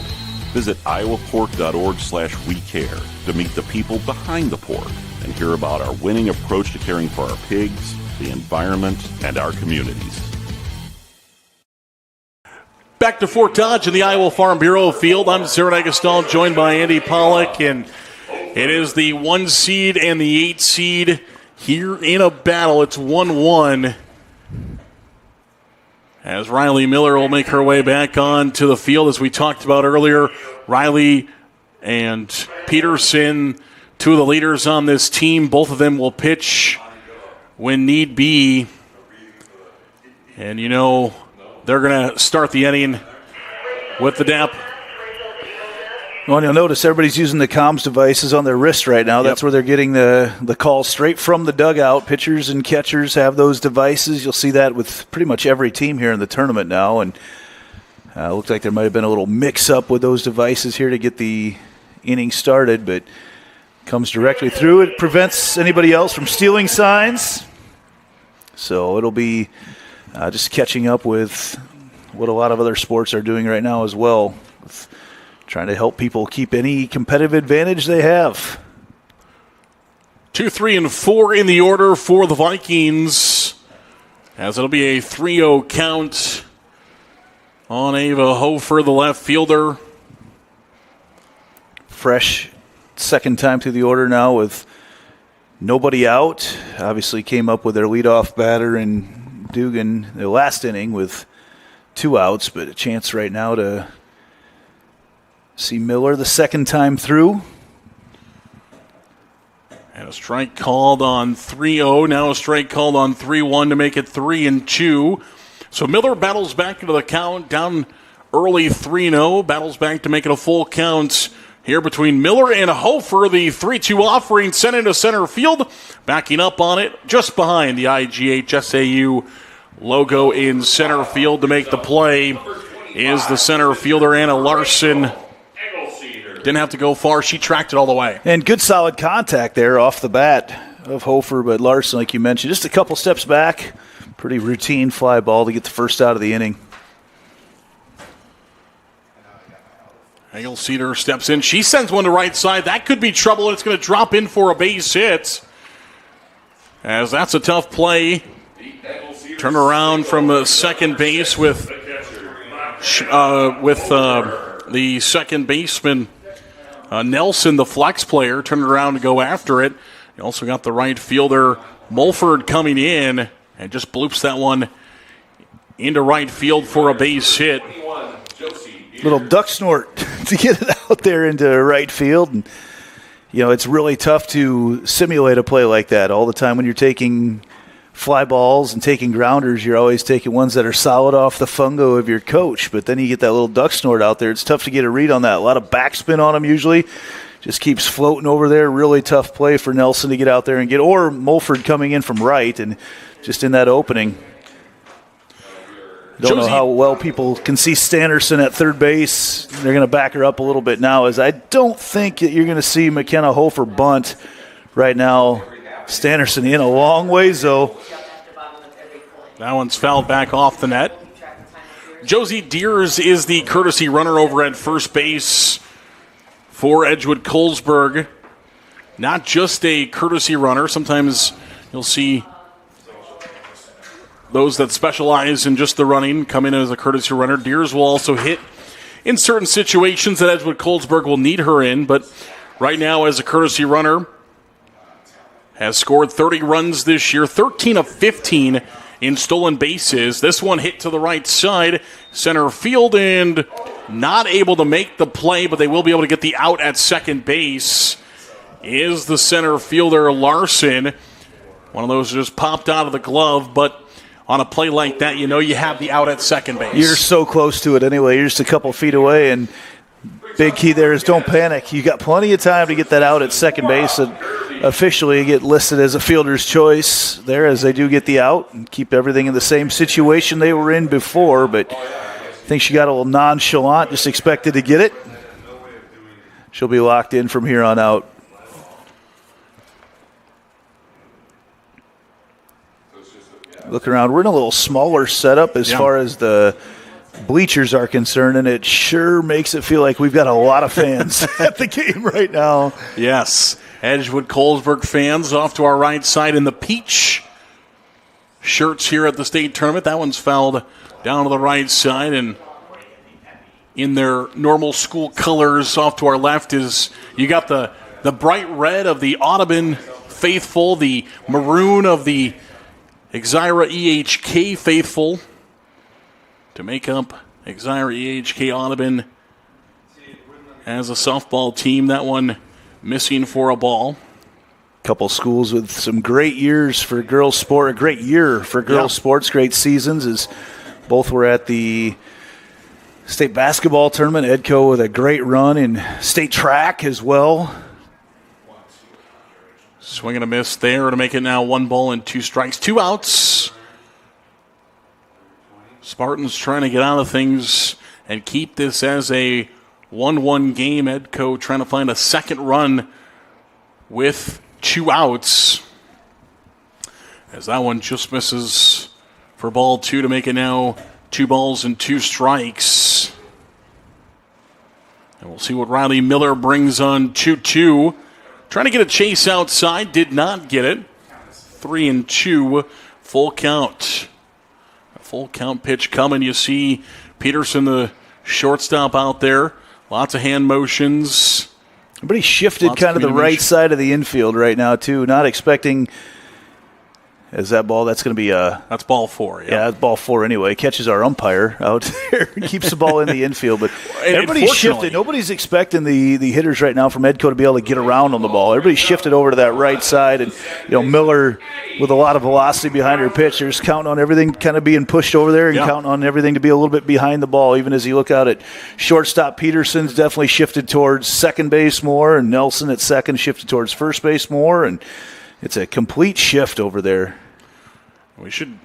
Visit iowapork.org/WeCare to meet the people behind the pork and hear about our winning approach to caring for our pigs, the environment, and our communities. Back to Fort Dodge in the Iowa Farm Bureau field. I'm Sarah Agastal, joined by Andy Pollack, and it is the 1 seed and the 8 seed here in a battle. It's 1-1. As Riley Miller will make her way back on to the field, as we talked about earlier. Riley and Peterson, 2 of the leaders on this team. Both of them will pitch when need be. And you know, they're going to start the inning with the DAP. Well, you'll notice everybody's using the comms devices on their wrist right now. That's where they're getting the call straight from the dugout. Pitchers and catchers have those devices. You'll see that with pretty much every team here in the tournament now. And it looked like there might have been a little mix-up with those devices here to get the inning started, but comes directly through. It prevents anybody else from stealing signs. So it'll be just catching up with what a lot of other sports are doing right now as well, trying to help people keep any competitive advantage they have. 2, 3, and 4 in the order for the Vikings, as it'll be a 3-0 count on Ava Hofer, the left fielder. Fresh second time through the order now with nobody out. Obviously came up with their leadoff batter in Dugan the last inning with 2 outs, but a chance right now to see Miller the second time through. And a strike called on 3-0. Now a strike called on 3-1 to make it 3-2. So Miller battles back into the count, down early 3-0. Battles back to make it a full count here between Miller and Hofer. The 3-2 offering sent into center field. Backing up on it, just behind the IGHSAU logo in center field to make the play is the center fielder, Anna Larson. Didn't have to go far. She tracked it all the way. And good solid contact there off the bat of Hofer, but Larson, like you mentioned, just a couple steps back. Pretty routine fly ball to get the first out of the inning. Engelceder steps in. She sends one to right side. That could be trouble, and it's going to drop in for a base hit. As that's a tough play. Turn around from the second base with the second baseman, Nelson, the flex player, turned around to go after it. You also got the right fielder, Mulford, coming in and just bloops that one into right field for a base hit. Little duck snort to get it out there into right field. And, it's really tough to simulate a play like that. All the time when you're taking fly balls and taking grounders, you're always taking ones that are solid off the fungo of your coach. But then you get that little duck snort out there. It's tough to get a read on that. A lot of backspin on him usually. Just keeps floating over there. Really tough play for Nelson to get out there and get. Or Mulford coming in from right and just in that opening. Don't know how well people can see Standerson at third base. They're going to back her up a little bit now, as I don't think that you're going to see McKenna Hofer bunt right now. Standerson in a long ways, though. That one's fouled back off the net. Josie Deers is the courtesy runner over at first base for Edgewood-Colesburg. Not just a courtesy runner. Sometimes you'll see those that specialize in just the running come in as a courtesy runner. Deers will also hit in certain situations that Edgewood-Colesburg will need her in, but right now as a courtesy runner, has scored 30 runs this year, 13 of 15 in stolen bases. This one hit to the right side, center field, and not able to make the play, but they will be able to get the out at second base. Is the center fielder Larson. One of those just popped out of the glove, but on a play like that, you have the out at second base. You're so close to it anyway. You're just a couple feet away, and big key there is don't panic. You got plenty of time to get that out at second base and officially get listed as a fielder's choice there, as they do get the out and keep everything in the same situation they were in before. But I think she got a little nonchalant, just expected to get it. She'll be locked in from here on out. Look around. We're in a little smaller setup as far as the bleachers are concerned, and it sure makes it feel like we've got a lot of fans at the game right now. Yes. Edgewood-Colesburg fans off to our right side in the peach shirts here at the state tournament. That one's fouled down to the right side, and in their normal school colors off to our left is you got the bright red of the Audubon faithful, the maroon of the Exira-EHK faithful to make up Exira-EHK-Audubon as a softball team. That one missing for a ball. Couple schools with some great years for girls sport, a great year for girls sports, great seasons, as both were at the state basketball tournament. Edco with a great run in state track as well. Swing and a miss there to make it now 1 ball and 2 strikes, 2 outs. Spartans trying to get out of things and keep this as a 1-1 game. Edco trying to find a second run with 2 outs. as that one just misses for ball 2 to make it now 2 balls and 2 strikes. And we'll see what Riley Miller brings on 2-2. Trying to get a chase outside, did not get it. 3-2, full count. A full count pitch coming. You see Peterson, the shortstop, out there. Lots of hand motions. Everybody shifted kind of the right side of the infield right now, too. Not expecting... Is that ball? That's going to be that's ball 4. Yeah, that's ball 4 anyway. Catches our umpire out there, keeps the ball in the infield. But everybody's shifted. Nobody's expecting the hitters right now from Edco to be able to get around on the ball. Everybody shifted over to that right side, and Miller with a lot of velocity behind her pitch. They're just counting on everything kind of being pushed over there, and counting on everything to be a little bit behind the ball. Even as you look out at shortstop, Peterson's definitely shifted towards second base more, and Nelson at second shifted towards first base more, and it's a complete shift over there. We should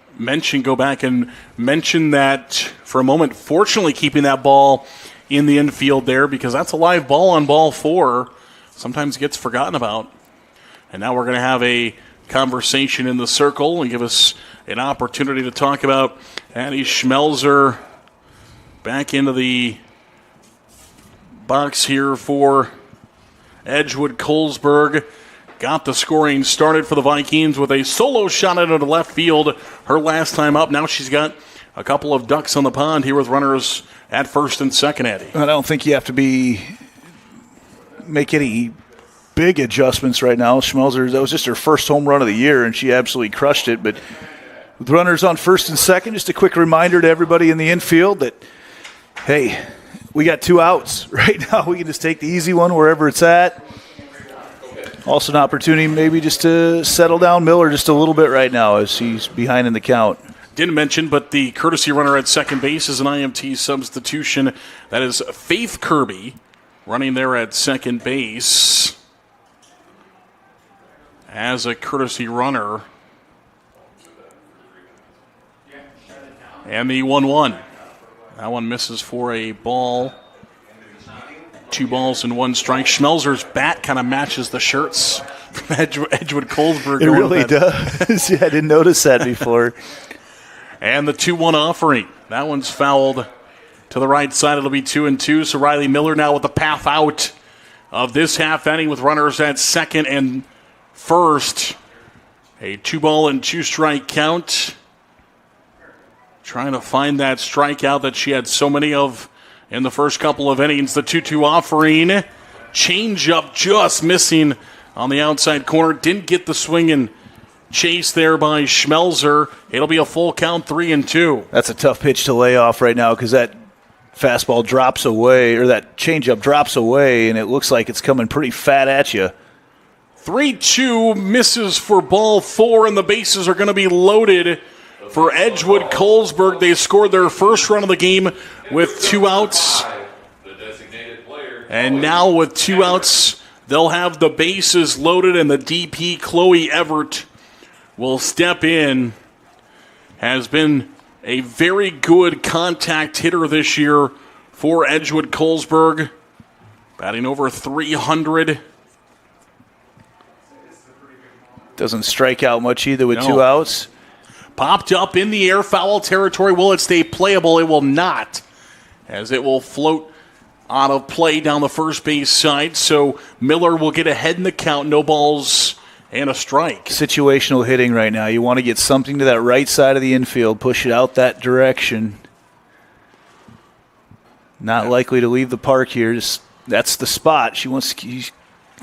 go back and mention that for a moment. Fortunately, keeping that ball in the infield there, because that's a live ball on ball 4. Sometimes gets forgotten about. And now we're going to have a conversation in the circle and give us an opportunity to talk about Addie Schmelzer back into the box here for Edgewood-Colesburg. Got the scoring started for the Vikings with a solo shot into the left field her last time up. Now she's got a couple of ducks on the pond here with runners at first and second, Eddie. I don't think you have to make any big adjustments right now. Schmelzer, that was just her first home run of the year, and she absolutely crushed it. But with runners on first and second, just a quick reminder to everybody in the infield that, hey, we got 2 outs right now. We can just take the easy one wherever it's at. Also an opportunity maybe just to settle down Miller just a little bit right now as he's behind in the count. Didn't mention, but the courtesy runner at second base is an IMT substitution. That is Faith Kirby running there at second base as a courtesy runner. And the 1-1. That one misses for a ball. 2 balls and 1 strike. Schmelzer's bat kind of matches the shirts from Edgewood-Colesburg. It really does. Yeah, I didn't notice that before. And the 2-1 offering. That one's fouled to the right side. It'll be 2-2. So Riley Miller now with the path out of this half inning with runners at second and first. A 2-ball and 2-strike count. Trying to find that strikeout that she had so many of in the first couple of innings. The 2-2 offering. Change-up just missing on the outside corner. Didn't get the swing and chase there by Schmelzer. It'll be a full count, 3-2. That's a tough pitch to lay off right now because that fastball drops away, or that changeup drops away, and it looks like it's coming pretty fat at you. 3-2 misses for ball 4, and the bases are going to be loaded for Edgewood-Colesburg. They scored their first run of the game with 2 outs. And now with 2 outs, they'll have the bases loaded, and the DP, Chloe Everett, will step in. Has been a very good contact hitter this year for Edgewood-Colesburg. Batting over 300. Doesn't strike out much either with 2 outs. Popped up in the air, foul territory. Will it stay playable? It will not, as it will float out of play down the first base side. So Miller will get ahead in the count. No balls and a strike. Situational hitting right now. You want to get something to that right side of the infield, push it out that direction. Not likely to leave the park here. Just, that's the spot. She's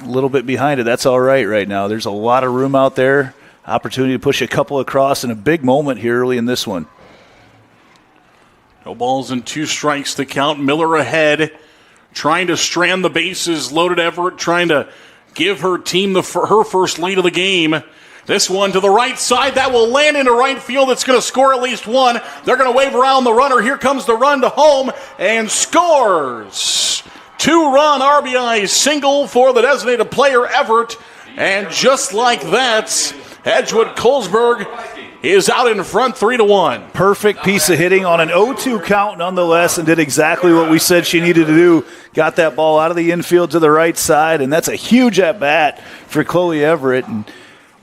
a little bit behind it. That's all right now. There's a lot of room out there. Opportunity to push a couple across in a big moment here early in this one. No balls and 2 strikes to count. Miller ahead, trying to strand the bases. Loaded Everett trying to give her team her first lead of the game. This one to the right side. That will land into right field. It's going to score at least 1. They're going to wave around the runner. Here comes the run to home and scores. 2-run RBI single for the designated player, Everett. And just like that, Edgewood-Colesburg is out in front 3-1. Perfect piece of hitting on an 0-2 count nonetheless, and did exactly what we said she needed to do. Got that ball out of the infield to the right side, and that's a huge at-bat for Chloe Everett. And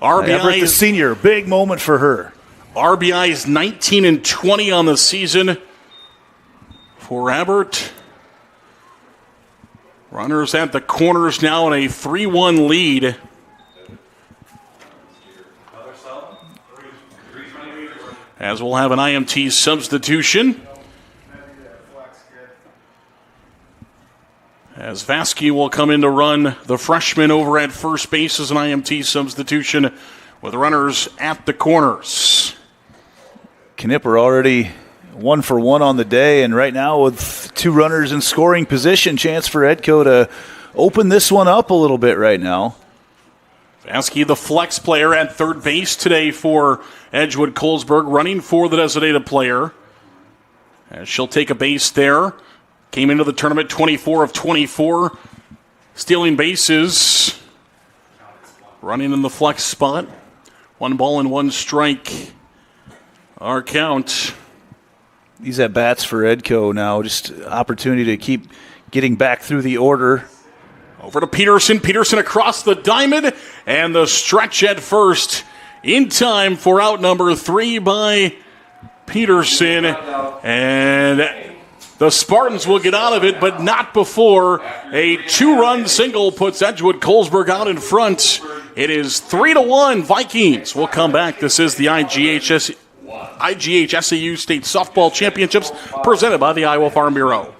Everett, the senior, big moment for her. RBI is 19 and 20 on the season for Everett. Runners at the corners now in a 3-1 lead. As we'll have an IMT substitution. As Vasky will come in to run the freshman over at first base as an IMT substitution with runners at the corners. Knipper already 1 for 1 on the day, and right now with 2 runners in scoring position, chance for Edco to open this one up a little bit right now. Vasky, the flex player at third base today for Edgewood-Colesburg, running for the designated player. As she'll take a base there. Came into the tournament 24 of 24, stealing bases. Running in the flex spot. 1 ball and 1 strike. Our count. These at-bats for Edco now, just opportunity to keep getting back through the order. Over to Peterson. Peterson across the diamond, and the stretch at first in time for out number 3 by Peterson. And the Spartans will get out of it, but not before a 2-run single puts Edgewood-Colesburg out in front. It is 3-1 Vikings. We'll come back. This is the IGHSAU State Softball Championships presented by the Iowa Farm Bureau.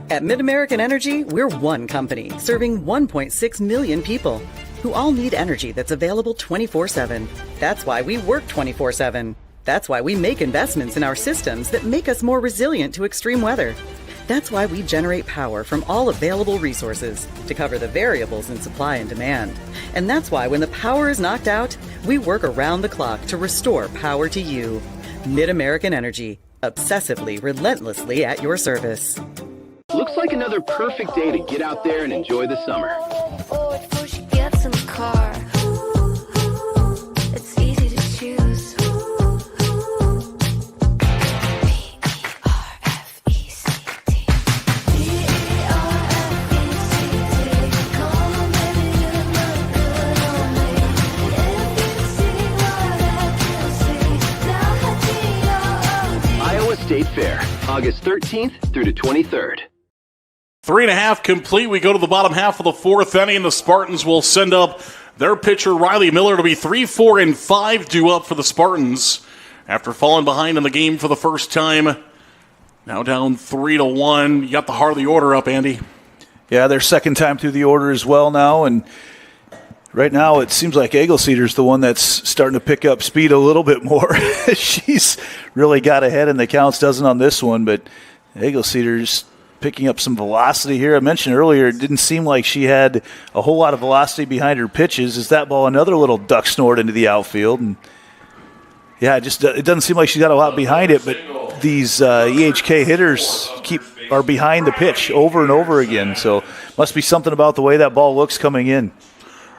At Mid-American Energy, we're one company serving 1.6 million people who all need energy that's available 24/7. That's why we work 24/7. That's why we make investments in our systems that make us more resilient to extreme weather. That's why we generate power from all available resources to cover the variables in supply and demand. And that's why when the power is knocked out, we work around the clock to restore power to you. Mid-American Energy, obsessively, relentlessly at your service. Looks like another perfect day to get out there and enjoy the summer. Oh, before she gets in the car, it's easy to choose. Iowa State Fair, August 13th through the 23rd. 3.5 complete. We go to the bottom half of the 4th inning. The Spartans will send up their pitcher, Riley Miller, to be 3, 4, and 5 due up for the Spartans after falling behind in the game for the first time. Now down 3-1. You got the heart of the order up, Andy. Yeah, their second time through the order as well now, and right now it seems like Eggleseder's the one that's starting to pick up speed a little bit more. She's really got ahead in the counts, doesn't on this one, but Eggleseder's picking up some velocity here. I mentioned earlier it didn't seem like she had a whole lot of velocity behind her pitches. Is that ball another little duck snort into the outfield? And yeah, it doesn't seem like she's got a lot behind it, but these EHK hitters are behind the pitch over and over again. So must be something about the way that ball looks coming in.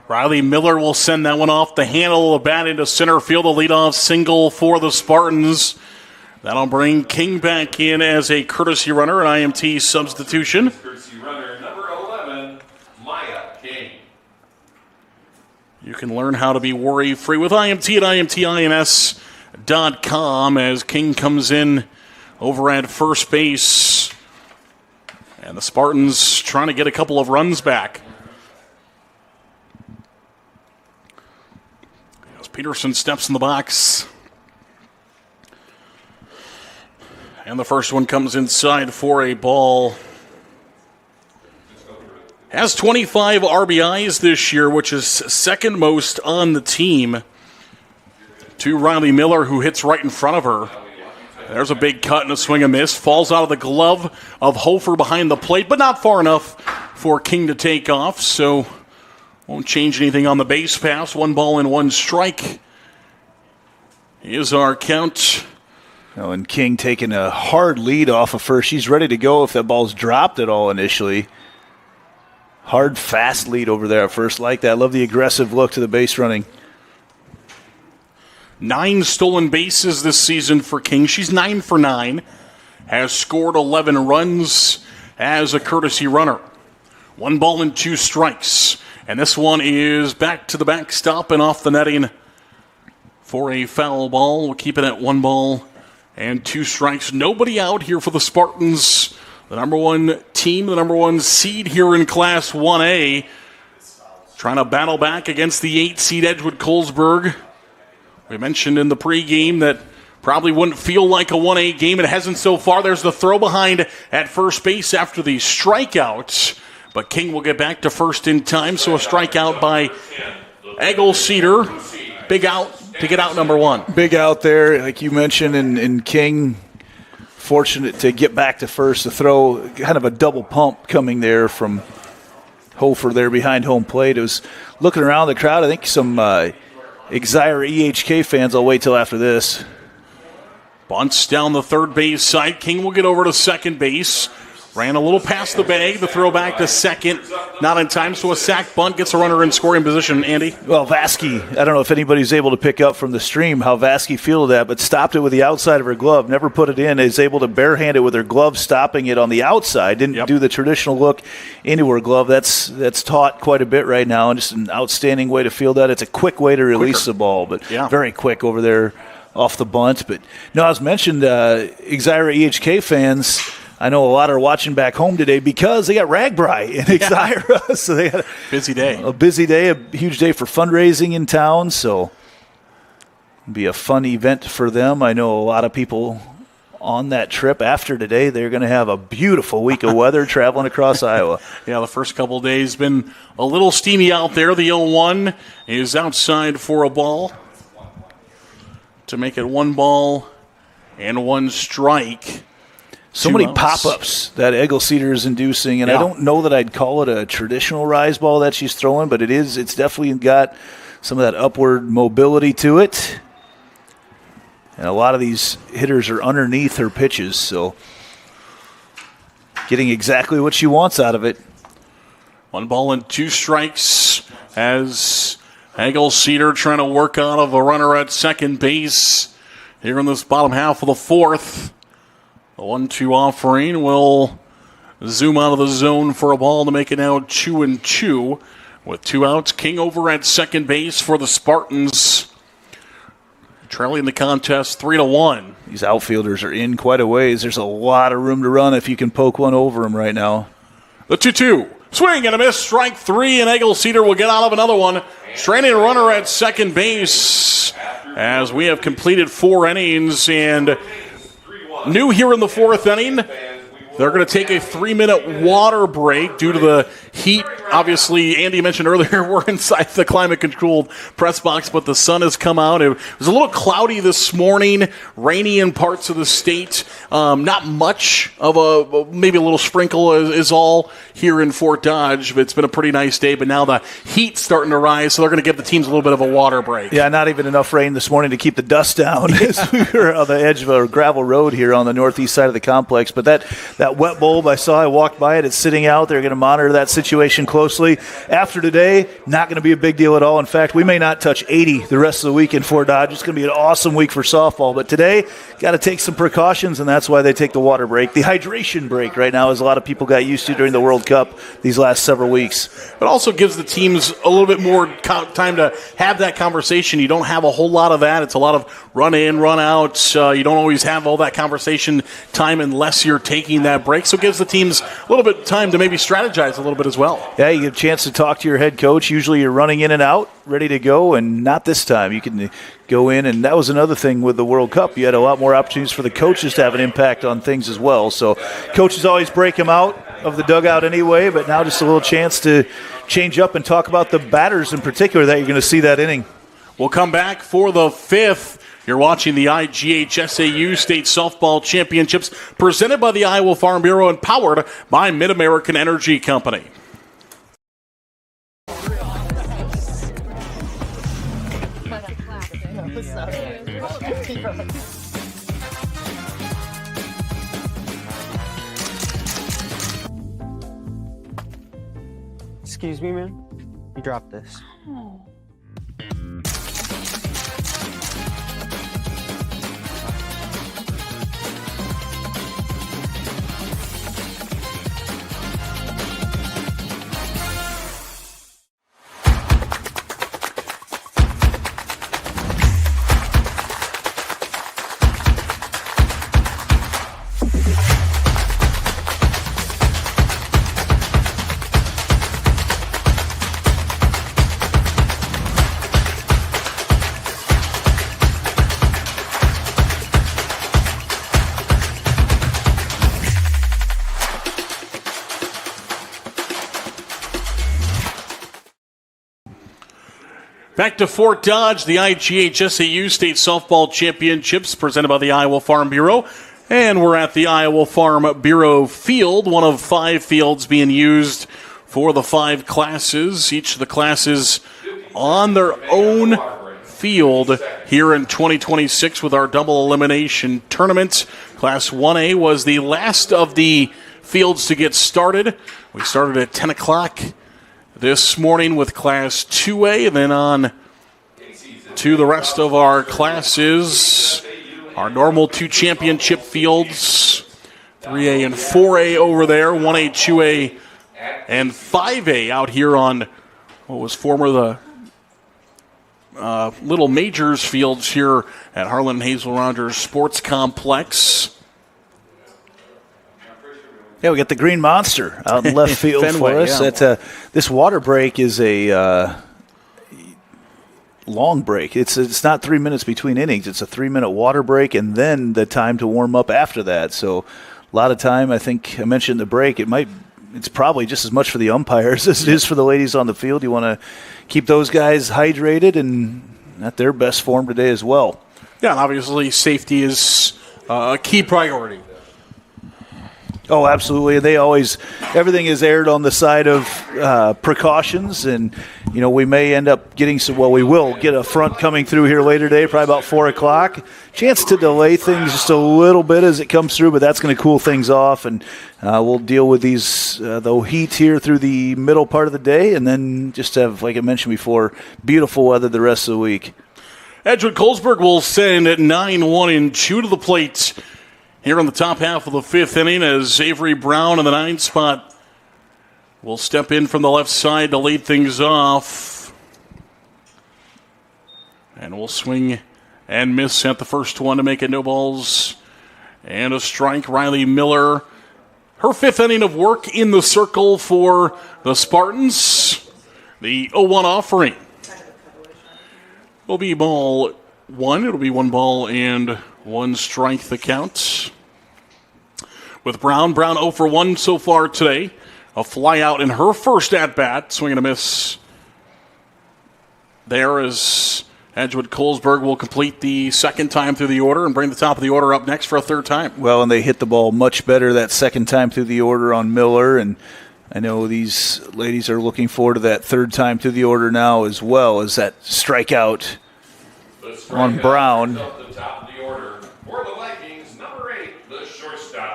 Riley Miller will send that one off the handle of the bat into center field. A leadoff single for the Spartans. That'll bring King back in as a courtesy runner, an IMT substitution. Courtesy runner number 11, Maya King. You can learn how to be worry-free with IMT at IMTINS.com as King comes in over at first base. And the Spartans trying to get a couple of runs back. As Peterson steps in the box. And the first one comes inside for a ball. Has 25 RBIs this year, which is second most on the team to Riley Miller, who hits right in front of her. There's a big cut and a swing and miss. Falls out of the glove of Hofer behind the plate, but not far enough for King to take off. So won't change anything on the base pass. 1 ball and 1 strike is our count. Oh, and King taking a hard lead off of first. She's ready to go if that ball's dropped at all initially. Hard, fast lead over there at first. Like that. Love the aggressive look to the base running. 9 stolen bases this season for King. She's 9 for 9. Has scored 11 runs as a courtesy runner. 1 ball and 2 strikes. And this one is back to the backstop and off the netting for a foul ball. We'll keep it at 1 ball and 2 strikes. Nobody out here for the Spartans. The number 1 team, the number 1 seed here in Class 1A. Trying to battle back against the 8 seed Edgewood-Colesburg. We mentioned in the pregame that probably wouldn't feel like a 1A game. It hasn't so far. There's the throw behind at first base after the strikeout. But King will get back to first in time. So a strikeout by Eggle-Cedar. Big out to get out number 1. Big out there, like you mentioned, and King fortunate to get back to first. The throw, kind of a double pump coming there from Hofer there behind home plate. It was looking around the crowd. I think some Exira-EHK fans. I'll wait till after this. Bunts down the third base side. King will get over to second base. Ran a little past the bag. The throw back to second. Not in time, so a sack bunt gets a runner in scoring position. Andy? Well, Vasky, I don't know if anybody's able to pick up from the stream how Vasky fielded that, but stopped it with the outside of her glove. Never put it in. Is able to barehand it with her glove, stopping it on the outside. Didn't do the traditional look into her glove. That's taught quite a bit right now, and just an outstanding way to field that. It's a quick way to release the ball, but very quick over there off the bunt. But no, as mentioned, Exira-EHK fans, I know a lot are watching back home today because they got Ragbri in Exira. So they had busy day. A busy day, a huge day for fundraising in town. So it'll be a fun event for them. I know a lot of people on that trip after today. They're going to have a beautiful week of weather traveling across Iowa. Yeah, the first couple of days been a little steamy out there. The 0-1 is outside for a ball to make it 1 ball and 1 strike. So many pop-ups that Eggle-Cedar is inducing, and I don't know that I'd call it a traditional rise ball that she's throwing, but it's definitely got some of that upward mobility to it. And a lot of these hitters are underneath her pitches, so getting exactly what she wants out of it. 1 ball and 2 strikes as Eggle-Cedar trying to work out of a runner at second base here in this bottom half of the 4th. The 1-2 offering will zoom out of the zone for a ball to make it now 2-2 with 2 outs. King over at second base for the Spartans, trailing the contest 3-1. These outfielders are in quite a ways. There's a lot of room to run if you can poke one over them right now. The 2-2. Swing and a miss, strike 3, and Eggle-Cedar will get out of another one. Straining runner at second base as we have completed 4 innings, and new here in the 4th inning. They're going to take a 3-minute water break due to the heat. Obviously, Andy mentioned earlier, we're inside the climate-controlled press box, but the sun has come out. It was a little cloudy this morning, rainy in parts of the state. Not much of maybe a little sprinkle is all here in Fort Dodge. It's been a pretty nice day, but now the heat's starting to rise, so they're going to give the teams a little bit of a water break. Yeah, not even enough rain this morning to keep the dust down as we were on the edge of a gravel road here on the northeast side of the complex. But that wet bulb I walked by it. It's sitting out. They're going to monitor that situation closely. After today, not going to be a big deal at all. In fact, we may not touch 80 the rest of the week in Fort Dodge. It's going to be an awesome week for softball. But today, got to take some precautions, and that's why they take the water break. The hydration break right now, as a lot of people got used to during the World Cup these last several weeks. It also gives the teams a little bit more time to have that conversation. You don't have a whole lot of that. It's a lot of run in, run out. You don't always have all that conversation time unless you're taking that break. So it gives the teams a little bit of time to maybe strategize a little bit as well. Yeah, you get a chance to talk to your head coach. Usually you're running in and out, ready to go, and not this time. You can go in, and that was another thing with the World Cup. You had a lot more opportunities for the coaches to have an impact on things as well. So coaches always break them out of the dugout anyway, but now just a little chance to change up and talk about the batters in particular that you're going to see that inning. We'll come back for the 5th. You're watching the IGHSAU State Softball Championships presented by the Iowa Farm Bureau and powered by Mid-American Energy Company. Excuse me, man. You dropped this. Oh. Back to Fort Dodge, the IGHSAU State Softball Championships presented by the Iowa Farm Bureau. And we're at the Iowa Farm Bureau field, one of 5 fields being used for the 5 classes. Each of the classes on their own field here in 2026 with our double elimination tournament. Class 1A was the last of the fields to get started. We started at 10 o'clock this morning with Class 2A, and then on to the rest of our classes. Our normal 2 championship fields, 3A and 4A over there, 1A, 2A, and 5A out here on what was former the Little Majors fields here at Harlan Hazel Rogers Sports Complex. Yeah, we got the Green Monster out in left field Fenway, for us. yeah. This water break is a long break. It's not 3 minutes between innings. It's a 3-minute water break and then the time to warm up after that. So a lot of time. I think I mentioned the break. It's probably just as much for the umpires as it is for the ladies on the field. You want to keep those guys hydrated and at their best form today as well. Yeah, and obviously safety is a key priority. Oh, absolutely. Everything is aired on the side of precautions, and, we may end up getting we will get a front coming through here later today, probably about 4 o'clock. Chance to delay things just a little bit as it comes through, but that's going to cool things off, and we'll deal with the heat here through the middle part of the day, and then just have, like I mentioned before, beautiful weather the rest of the week. Edgewood-Colesburg will send at 9-1-2 to the plate here in the top half of the 5th inning as Avery Brown in the 9 spot will step in from the left side to lead things off. And we'll swing and miss at the first one to make it no balls and a strike. Riley Miller, her 5th inning of work in the circle for the Spartans. The 0-1 offering will be ball 1. It'll be 1 ball and 1 strike the count. With Brown 0 for 1 so far today. A fly out in her first at-bat. Swing and a miss there as Edgewood-Colesburg will complete the second time through the order and bring the top of the order up next for a third time. Well, and they hit the ball much better that second time through the order on Miller, and I know these ladies are looking forward to that third time through the order now as well as that strikeout on Brown.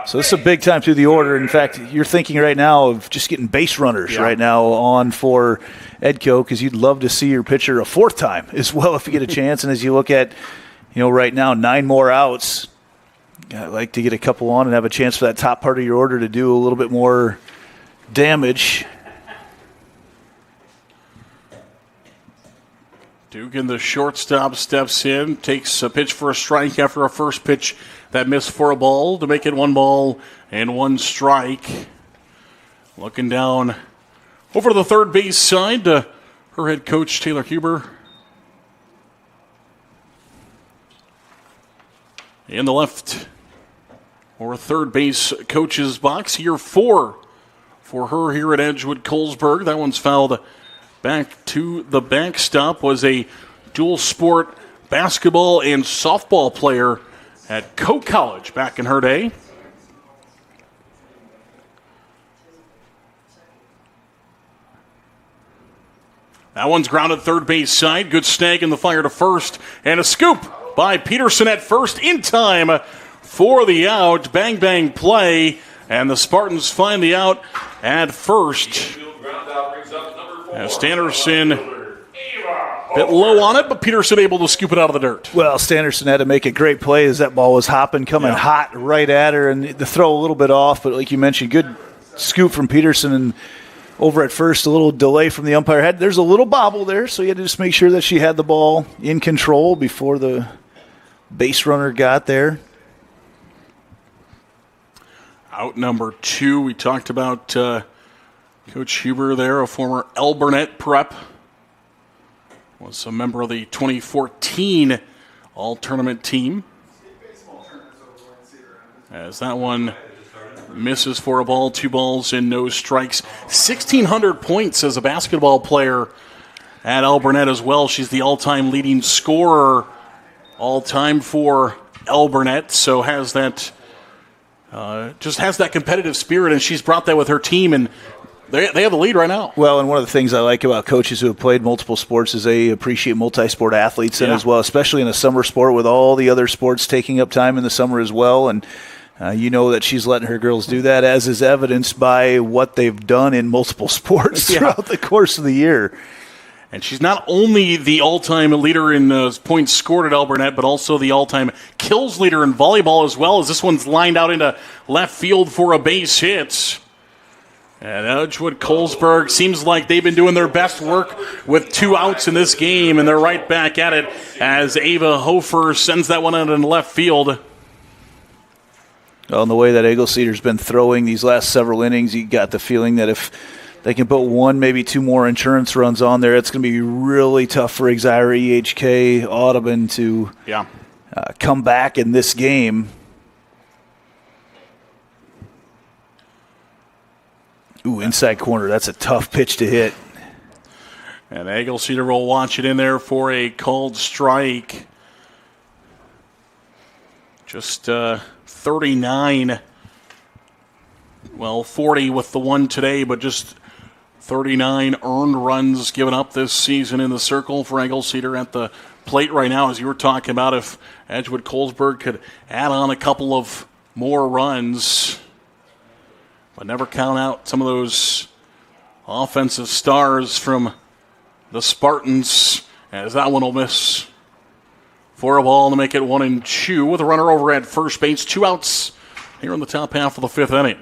So this is a big time through the order. In fact, you're thinking right now of just getting base runners right now on for Edco because you'd love to see your pitcher a 4th time as well if you get a chance. And as you look at, right now 9 more outs, I'd like to get a couple on and have a chance for that top part of your order to do a little bit more damage. Dugan, the shortstop, steps in, takes a pitch for a strike after a first pitch that missed for a ball to make it 1 ball and 1 strike. Looking down over to the third base side to her head coach, Taylor Huber. In the left or third base coach's box, year 4 for her here at Edgewood-Colesburg. That one's fouled back to the backstop. Was a dual sport basketball and softball player at Coe College back in her day. That one's grounded third base side. Good snag in the fire to first. And a scoop by Peterson at first in time for the out. Bang, bang play. And the Spartans find the out at first. As Standerson a bit low on it, but Peterson able to scoop it out of the dirt. Well, Standerson had to make a great play as that ball was hopping, coming hot right at her, and the throw a little bit off, but like you mentioned, good scoop from Peterson, and over at first, a little delay from the umpire. There's a little bobble there, so you had to just make sure that she had the ball in control before the base runner got there. Out number 2, we talked about Coach Huber there, a former Elburnett prep. Was a member of the 2014 All-Tournament team. As that one misses for a ball, 2 balls and no strikes. 1,600 points as a basketball player at Alburnett as well. She's the all-time leading scorer all-time for Alburnett, so has that just has that competitive spirit, and she's brought that with her team, and they have the lead right now. Well, and one of the things I like about coaches who have played multiple sports is they appreciate multi-sport athletes in as well, especially in a summer sport with all the other sports taking up time in the summer as well. And you know that she's letting her girls do that, as is evidenced by what they've done in multiple sports throughout the course of the year. And she's not only the all-time leader in points scored at Alburnett, but also the all-time kills leader in volleyball as well, as this one's lined out into left field for a base hit. And Edgewood-Colesburg seems like they've been doing their best work with 2 outs in this game, and they're right back at it as Ava Hofer sends that one out in left field. Well, in the way that Eagle Cedar's been throwing these last several innings, you got the feeling that if they can put 1, maybe 2 more insurance runs on there, it's going to be really tough for Exira-EHK-Audubon to come back in this game. Ooh, inside corner. That's a tough pitch to hit. And Eagle Cedar will watch it in there for a called strike. Just 39. Well, 40 with the one today, but just 39 earned runs given up this season in the circle for Eagle Cedar at the plate right now, as you were talking about. If Edgewood-Colesburg could add on a couple of more runs, but never count out some of those offensive stars from the Spartans, as that one will miss for a ball to make it 1-2 with a runner over at first base. 2 outs here in the top half of the 5th inning.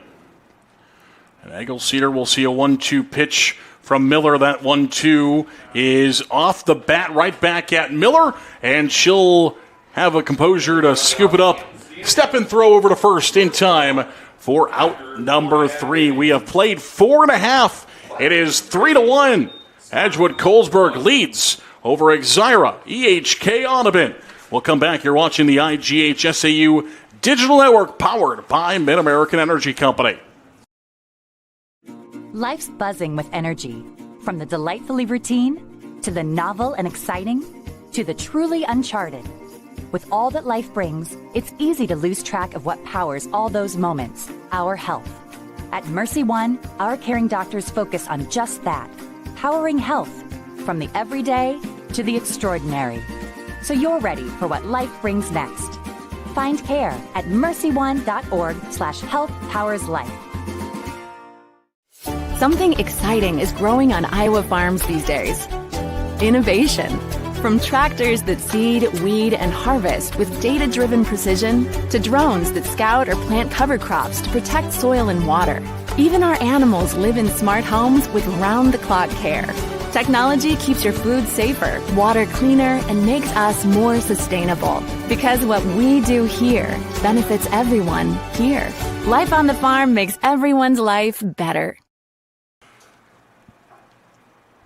And Eagle Cedar will see a 1-2 pitch from Miller. That 1-2 is off the bat, right back at Miller, and she'll have a composure to scoop it up. Step and throw over to first in time for out number 3. We have played 4.5. It is 3-1. Edgewood-Colesburg leads over Exira-EHK-Audubon. We'll come back. You're watching the IGHSAU Digital Network, powered by Mid-American Energy Company. Life's buzzing with energy. From the delightfully routine, to the novel and exciting, to the truly uncharted. With all that life brings, it's easy to lose track of what powers all those moments, our health. At Mercy One, our caring doctors focus on just that, powering health, from the everyday to the extraordinary. So you're ready for what life brings next. Find care at mercyone.org/healthpowerslife. Something exciting is growing on Iowa farms these days. Innovation. From tractors that seed, weed, and harvest with data-driven precision to drones that scout or plant cover crops to protect soil and water. Even our animals live in smart homes with round-the-clock care. Technology keeps your food safer, water cleaner, and makes us more sustainable. Because what we do here benefits everyone here. Life on the farm makes everyone's life better.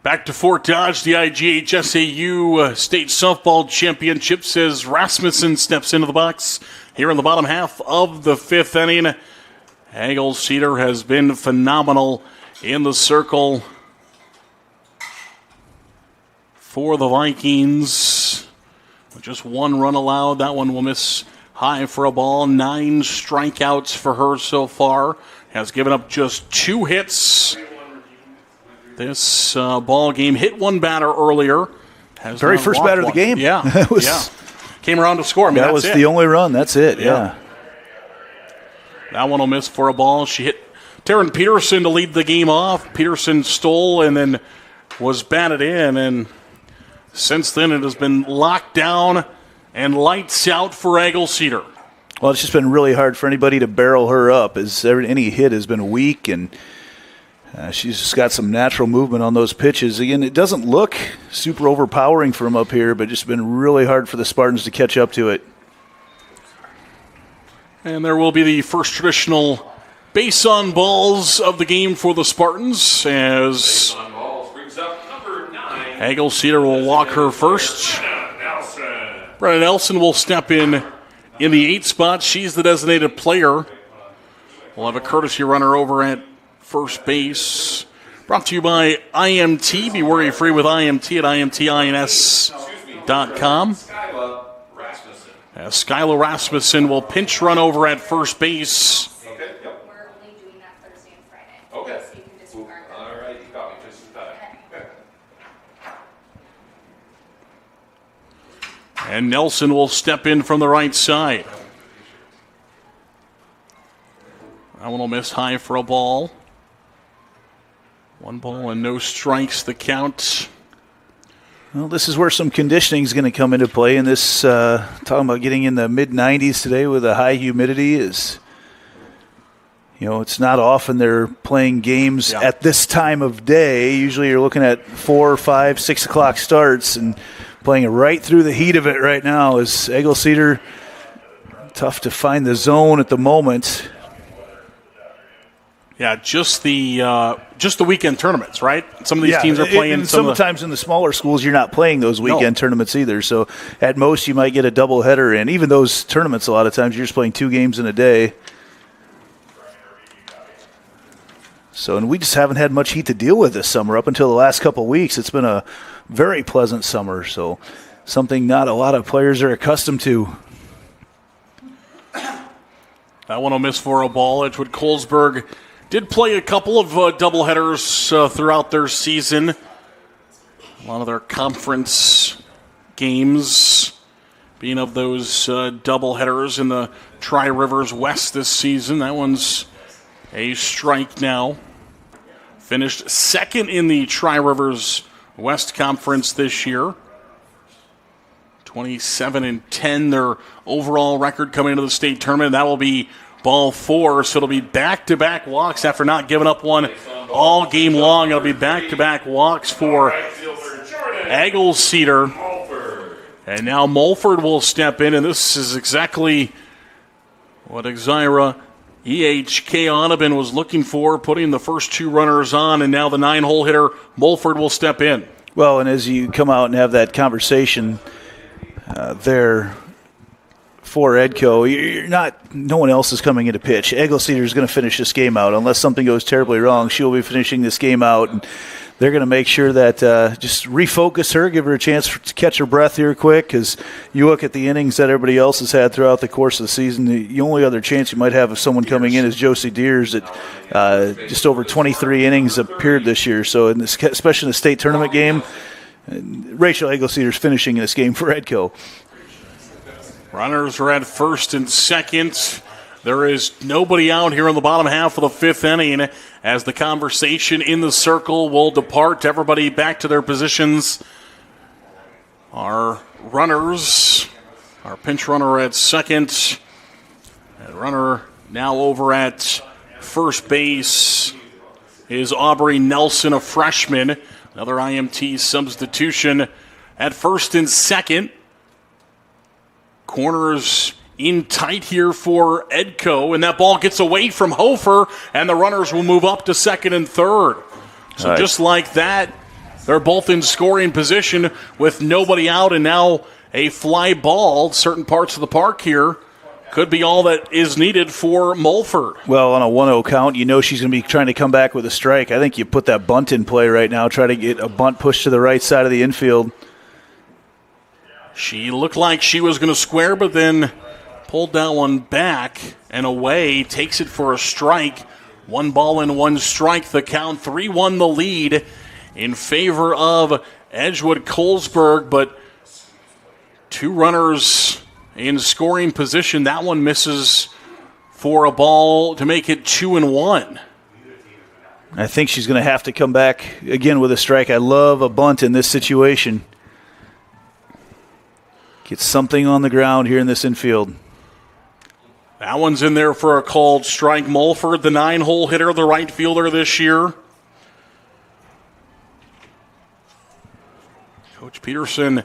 Back to Fort Dodge, the IGHSAU State Softball Championships, as Rasmussen steps into the box here in the bottom half of the 5th inning. Eagle Cedar has been phenomenal in the circle for the Vikings. With just 1 run allowed, that one will miss high for a ball. 9 strikeouts for her so far. Has given up just 2 hits. This ball game, hit 1 batter earlier. Very first batter of the game. Yeah, came around to score. I mean, that was the only run. That's it, yeah. That one will miss for a ball. She hit Taryn Peterson to lead the game off. Peterson stole and then was batted in. And since then, it has been locked down and lights out for Eagle Cedar. Well, it's just been really hard for anybody to barrel her up, as any hit has been weak, and she's just got some natural movement on those pitches. Again, it doesn't look super overpowering from up here, but just been really hard for the Spartans to catch up to it. And there will be the first traditional base on balls of the game for the Spartans, as Eagle Cedar will walk her first. Brenna Nelson will step in the 8th spot. She's the designated player. We'll have a courtesy runner over at first base. Brought to you by IMT. Be worry-free with IMT at IMTINS.com. Skylar Rasmussen will pinch run over at first base. And Nelson will step in from the right side. That one will miss high for a ball. 1 ball and no strikes, the count. Well, this is where some conditioning is going to come into play. And this, talking about getting in the mid-90s today with a high humidity is, it's not often they're playing games at this time of day. Usually you're looking at 4, 5, 6 o'clock starts, and playing it right through the heat of it right now is Eggle-Cedar. Tough to find the zone at the moment. Yeah, just the weekend tournaments, right? Some of these teams are playing. And sometimes in the smaller schools, you're not playing those weekend tournaments either. So at most, you might get a doubleheader in. Even those tournaments, a lot of times, you're just playing 2 games in a day. So, and we just haven't had much heat to deal with this summer. Up until the last couple of weeks, it's been a very pleasant summer. So something not a lot of players are accustomed to. That one will miss for a ball. Edgewood-Colesburg did play a couple of doubleheaders throughout their season. A lot of their conference games being of those doubleheaders in the Tri-Rivers West this season. That one's a strike now. Finished second in the Tri-Rivers West Conference this year. 27-10, their overall record coming into the state tournament. That will be ball 4, so it'll be back-to-back walks after not giving up one all game long. It'll be back-to-back walks for Eggle-Cedar. And now Mulford will step in, and this is exactly what Exira-EHK-Audubon was looking for, putting the first 2 runners on, and now the 9-hole hitter, Mulford, will step in. Well, and as you come out and have that conversation there for Edco, no one else is coming in to pitch. Eggle-Cedar is going to finish this game out. Unless something goes terribly wrong, she'll be finishing this game out, and they're going to make sure that just refocus her, give her a chance to catch her breath here quick, because you look at the innings that everybody else has had throughout the course of the season, the only other chance you might have of someone coming in is Josie Deers at just over 23 innings appeared this year. So especially in the state tournament game, Rachel Eggle-Cedar's finishing this game for Edco. Runners are at first and second. There is nobody out here in the bottom half of the 5th inning as the conversation in the circle will depart. Everybody back to their positions. Our runners, our pinch runner at second, and runner now over at first base is Aubrey Nelson, a freshman. Another IMT substitution at first and second. Corners in tight here for Edco, and that ball gets away from Hofer, and the runners will move up to second and third. So right. Just like that, they're both in scoring position with nobody out, and now a fly ball. Certain parts of the park here could be all that is needed for Mulford. Well, on a 1-0 count, she's going to be trying to come back with a strike. I think you put that bunt in play right now, try to get a bunt pushed to the right side of the infield. She looked like she was going to square, but then pulled that one back and away, takes it for a strike. 1 ball and 1 strike, the count. 3-1 the lead in favor of Edgewood-Colesburg, but 2 runners in scoring position. That one misses for a ball to make it 2-1. I think she's going to have to come back again with a strike. I love a bunt in this situation. Get something on the ground here in this infield. That one's in there for a called strike. Mulford, the 9-hole hitter, the right fielder this year. Coach Peterson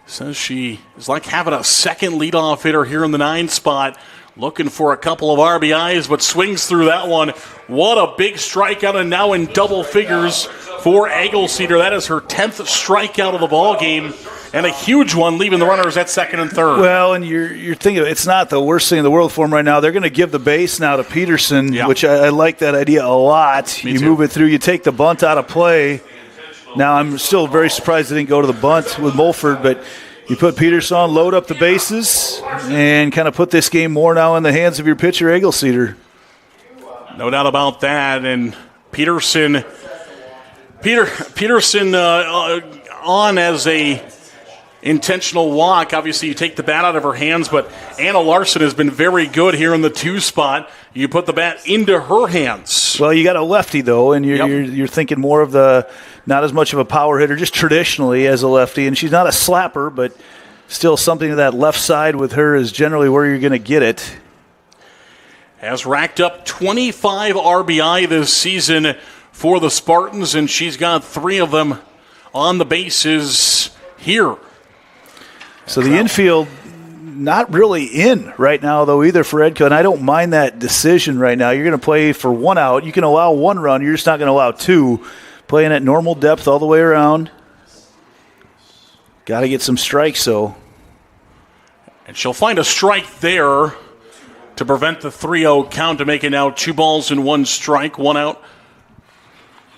says she is like having a second leadoff hitter here in the 9 spot, looking for a couple of RBIs, but swings through that one. What a big strikeout, and now in double figures for Eggle-Cedar. That is her 10th strikeout of the ball game. and a huge one, leaving the runners at second and third. Well, and you're thinking it's not the worst thing in the world for them right now. They're going to give the base now to Peterson, which I like that idea a lot. You move it through, you take the bunt out of play. Now, I'm still very surprised they didn't go to the bunt with Mulford, but you put Peterson on, load up the bases, and kind of put this game more now in the hands of your pitcher, Eggleseder. No doubt about that. And Peterson on as a intentional walk. Obviously, you take the bat out of her hands, but Anna Larson has been very good here in the 2 spot. You put the bat into her hands. Well, you got a lefty, though, and you're thinking more of the not as much of a power hitter, just traditionally as a lefty. And she's not a slapper, but still something to that left side with her is generally where you're going to get it. Has racked up 25 RBI this season for the Spartans, and she's got 3 of them on the bases here. So the infield not really in right now, though, either for Edco, and I don't mind that decision right now. You're going to play for 1 out. You can allow 1 run. You're just not going to allow 2. Playing at normal depth all the way around. Got to get some strikes, though. And she'll find a strike there to prevent the 3-0 count to make it now 2 balls and 1 strike, 1 out.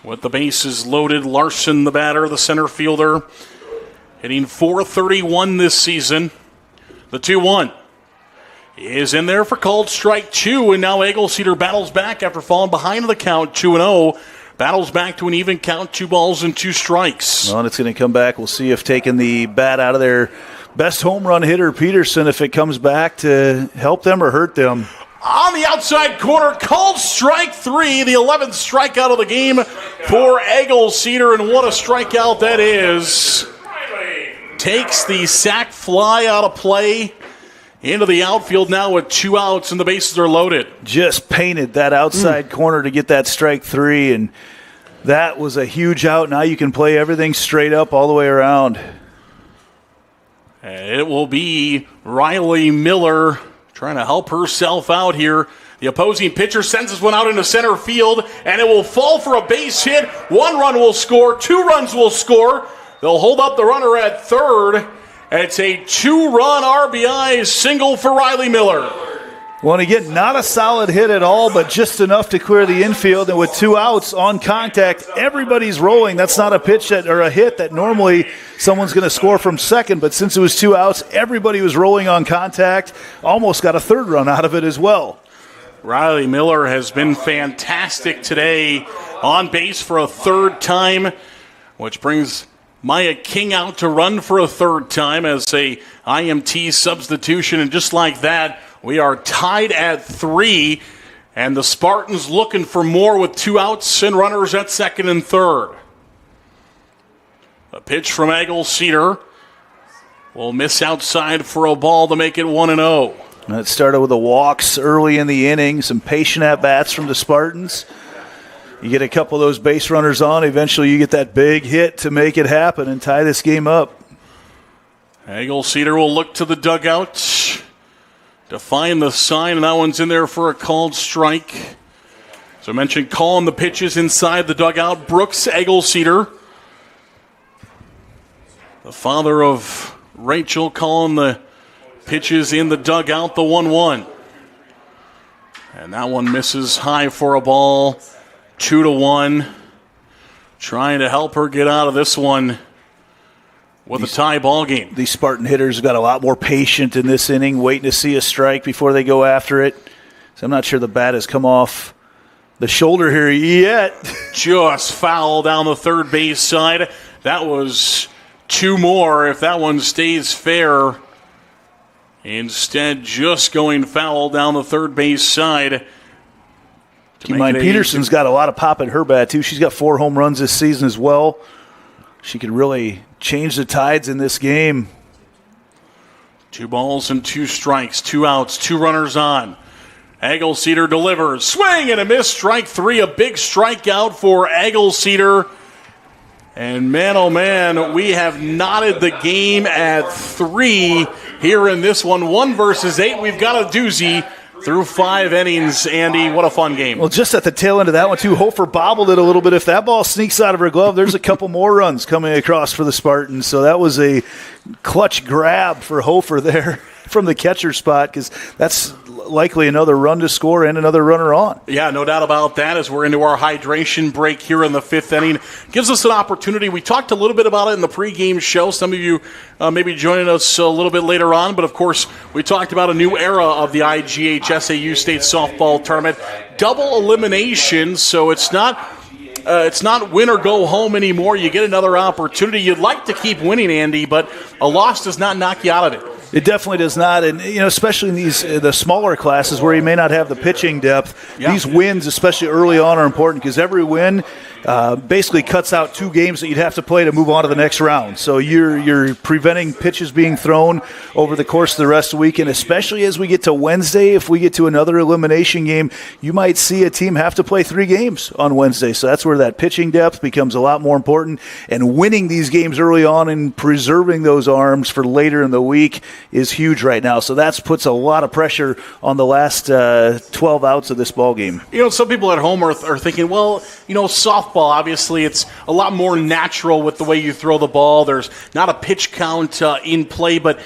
With the bases loaded, Larson, the batter, the center fielder, hitting .431 this season. The 2-1 is in there for called strike 2, and now Eggleseder battles back after falling behind the count, 2-0. Battles back to an even count, 2 balls and 2 strikes. Well, and it's going to come back. We'll see if taking the bat out of their best home run hitter, Peterson, if it comes back to help them or hurt them. On the outside corner, called strike 3, the 11th strikeout of the game for Eggleseder, and what a strikeout that is. Takes the sac fly out of play into the outfield now with 2 outs, and the bases are loaded. Just painted that outside corner to get that strike 3, and that was a huge out. Now you can play everything straight up all the way around. And it will be Riley Miller trying to help herself out here. The opposing pitcher sends this one out into center field, and it will fall for a base hit. 1 run will score, 2 runs will score. They'll hold up the runner at third. It's a 2-run RBI single for Riley Miller. Well, and again, not a solid hit at all, but just enough to clear the infield. And with 2 outs on contact, everybody's rolling. That's not a pitch or a hit that normally someone's going to score from second. But since it was 2 outs, everybody was rolling on contact. Almost got a 3rd run out of it as well. Riley Miller has been fantastic today, on base for a 3rd time, which brings Maya King out to run for a 3rd time as a IMT substitution. And just like that, we are tied at 3, and the Spartans looking for more with 2 outs and runners at second and third. A pitch from Eggleseder will miss outside for a ball to make it 1-0. It started with the walks early in the inning, some patient at-bats from the Spartans. You get a couple of those base runners on, eventually you get that big hit to make it happen and tie this game up. Eggleseder will look to the dugout to find the sign, and that one's in there for a called strike. So I mentioned calling the pitches inside the dugout. Brooks Eggleseder, the father of Rachel, calling the pitches in the dugout, the 1-1. And that one misses high for a ball, 2-1. Trying to help her get out of this one with a tie ball game. These Spartan hitters have got a lot more patient in this inning, waiting to see a strike before they go after it. So I'm not sure the bat has come off the shoulder here yet. Just foul down the third base side. That was 2 more if that one stays fair. Instead, just going foul down the third base side. Keep in mind, Peterson's got a lot of pop in her bat, too. She's got 4 home runs this season as well. She could really change the tides in this game. 2 balls and 2 strikes, 2 outs, 2 runners on. Eggleseder delivers. Swing and a miss. Strike 3, a big strikeout for Eggleseder. And man, oh man, we have knotted the game at 3 here in this one. 1 versus 8. We've got a doozy. through 5 innings. Andy, what a fun game. Well, just at the tail end of that one, too, Hofer bobbled it a little bit. If that ball sneaks out of her glove, there's a couple more runs coming across for the Spartans. So that was a clutch grab for Hofer there from the catcher spot, because that's likely another run to score and another runner on. Yeah, no doubt about that. As we're into our hydration break here in the 5th inning, gives us an opportunity. We talked a little bit about it in the pregame show. Some of you may be joining us a little bit later on, but of course we talked about a new era of the IGHSAU State Softball Tournament. Double elimination, so it's not win or go home anymore. You get another opportunity. You'd like to keep winning, Andy, but a loss does not knock you out of it. It definitely does not, and especially in these the smaller classes where you may not have the pitching depth. These wins, especially early on, are important because every win basically cuts out 2 games that you'd have to play to move on to the next round. So you're preventing pitches being thrown over the course of the rest of the week, and especially as we get to Wednesday, if we get to another elimination game, you might see a team have to play 3 games on Wednesday. So that's where that pitching depth becomes a lot more important, and winning these games early on and preserving those arms for later in the week is huge right now. So that puts a lot of pressure on the last 12 outs of this ball game. Some people at home are thinking, well, softball, obviously, it's a lot more natural with the way you throw the ball. There's not a pitch count in play, but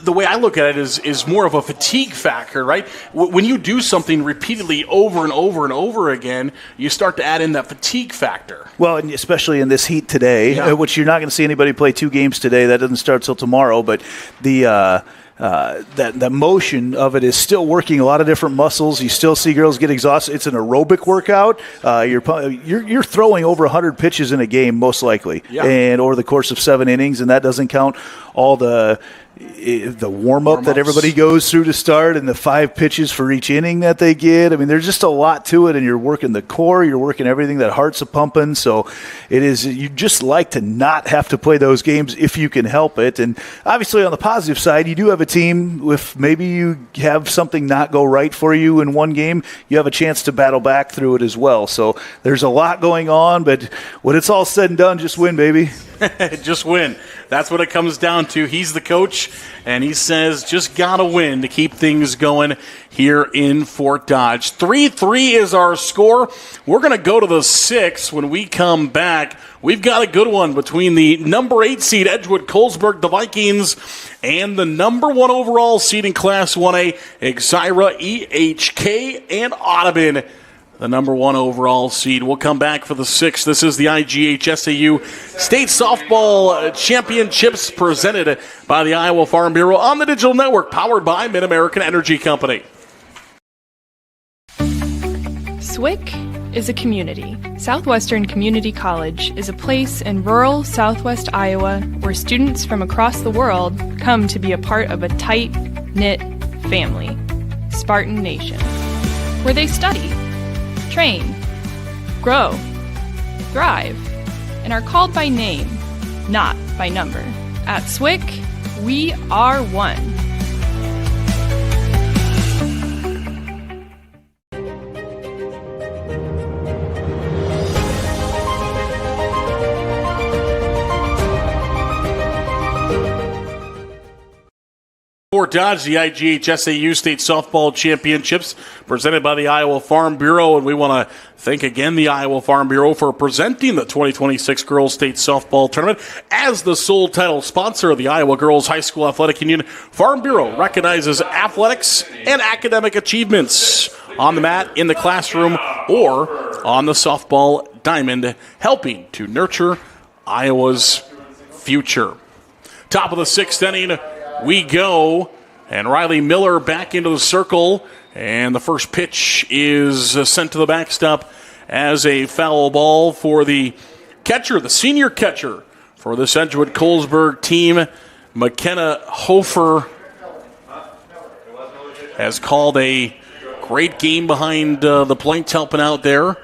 the way I look at it is more of a fatigue factor, right? When you do something repeatedly over and over and over again, you start to add in that fatigue factor. Well, and especially in this heat today, which you're not going to see anybody play 2 games today. That doesn't start till tomorrow, but the that motion of it is still working a lot of different muscles. You still see girls get exhausted. It's an aerobic workout. You're throwing over 100 pitches in a game, most likely, and over the course of 7 innings, and that doesn't count all the warm-up that everybody goes through to start and the 5 pitches for each inning that they get. I mean, there's just a lot to it, and you're working the core, you're working everything, that heart's a-pumping. So you just like to not have to play those games if you can help it. And obviously on the positive side, you do have a team, if maybe you have something not go right for you in one game, you have a chance to battle back through it as well. So there's a lot going on, but when it's all said and done, just win, baby. Just win. That's what it comes down to. He's the coach, and he says just got to win to keep things going here in Fort Dodge. 3-3 is our score. We're going to go to the 6th when we come back. We've got a good one between the number 8 seed Edgewood-Colesburg, the Vikings, and the number 1 overall seed in Class 1A, Exira-EHK-Audubon, the number 1 overall seed. We'll come back for the 6th. This is the IGHSAU State Softball Championships presented by the Iowa Farm Bureau on the digital network, powered by Mid-American Energy Company. SWIC is a community. Southwestern Community College is a place in rural southwest Iowa where students from across the world come to be a part of a tight-knit family, Spartan Nation, where they study, train, grow, thrive, and are called by name, not by number. At SWIC, we are one. Fort Dodge, the IGHSAU State Softball Championships presented by the Iowa Farm Bureau, and we want to thank again the Iowa Farm Bureau for presenting the 2026 Girls State Softball Tournament as the sole title sponsor of the Iowa Girls High School Athletic Union. Farm Bureau recognizes athletics and academic achievements on the mat, in the classroom, or on the softball diamond, helping to nurture Iowa's future. Top of the 6th inning we go, and Riley Miller back into the circle, and the first pitch is sent to the backstop as a foul ball for the catcher, the senior catcher for this Edgewood-Colesburg team. McKenna Hofer has called a great game behind the plate, helping out there.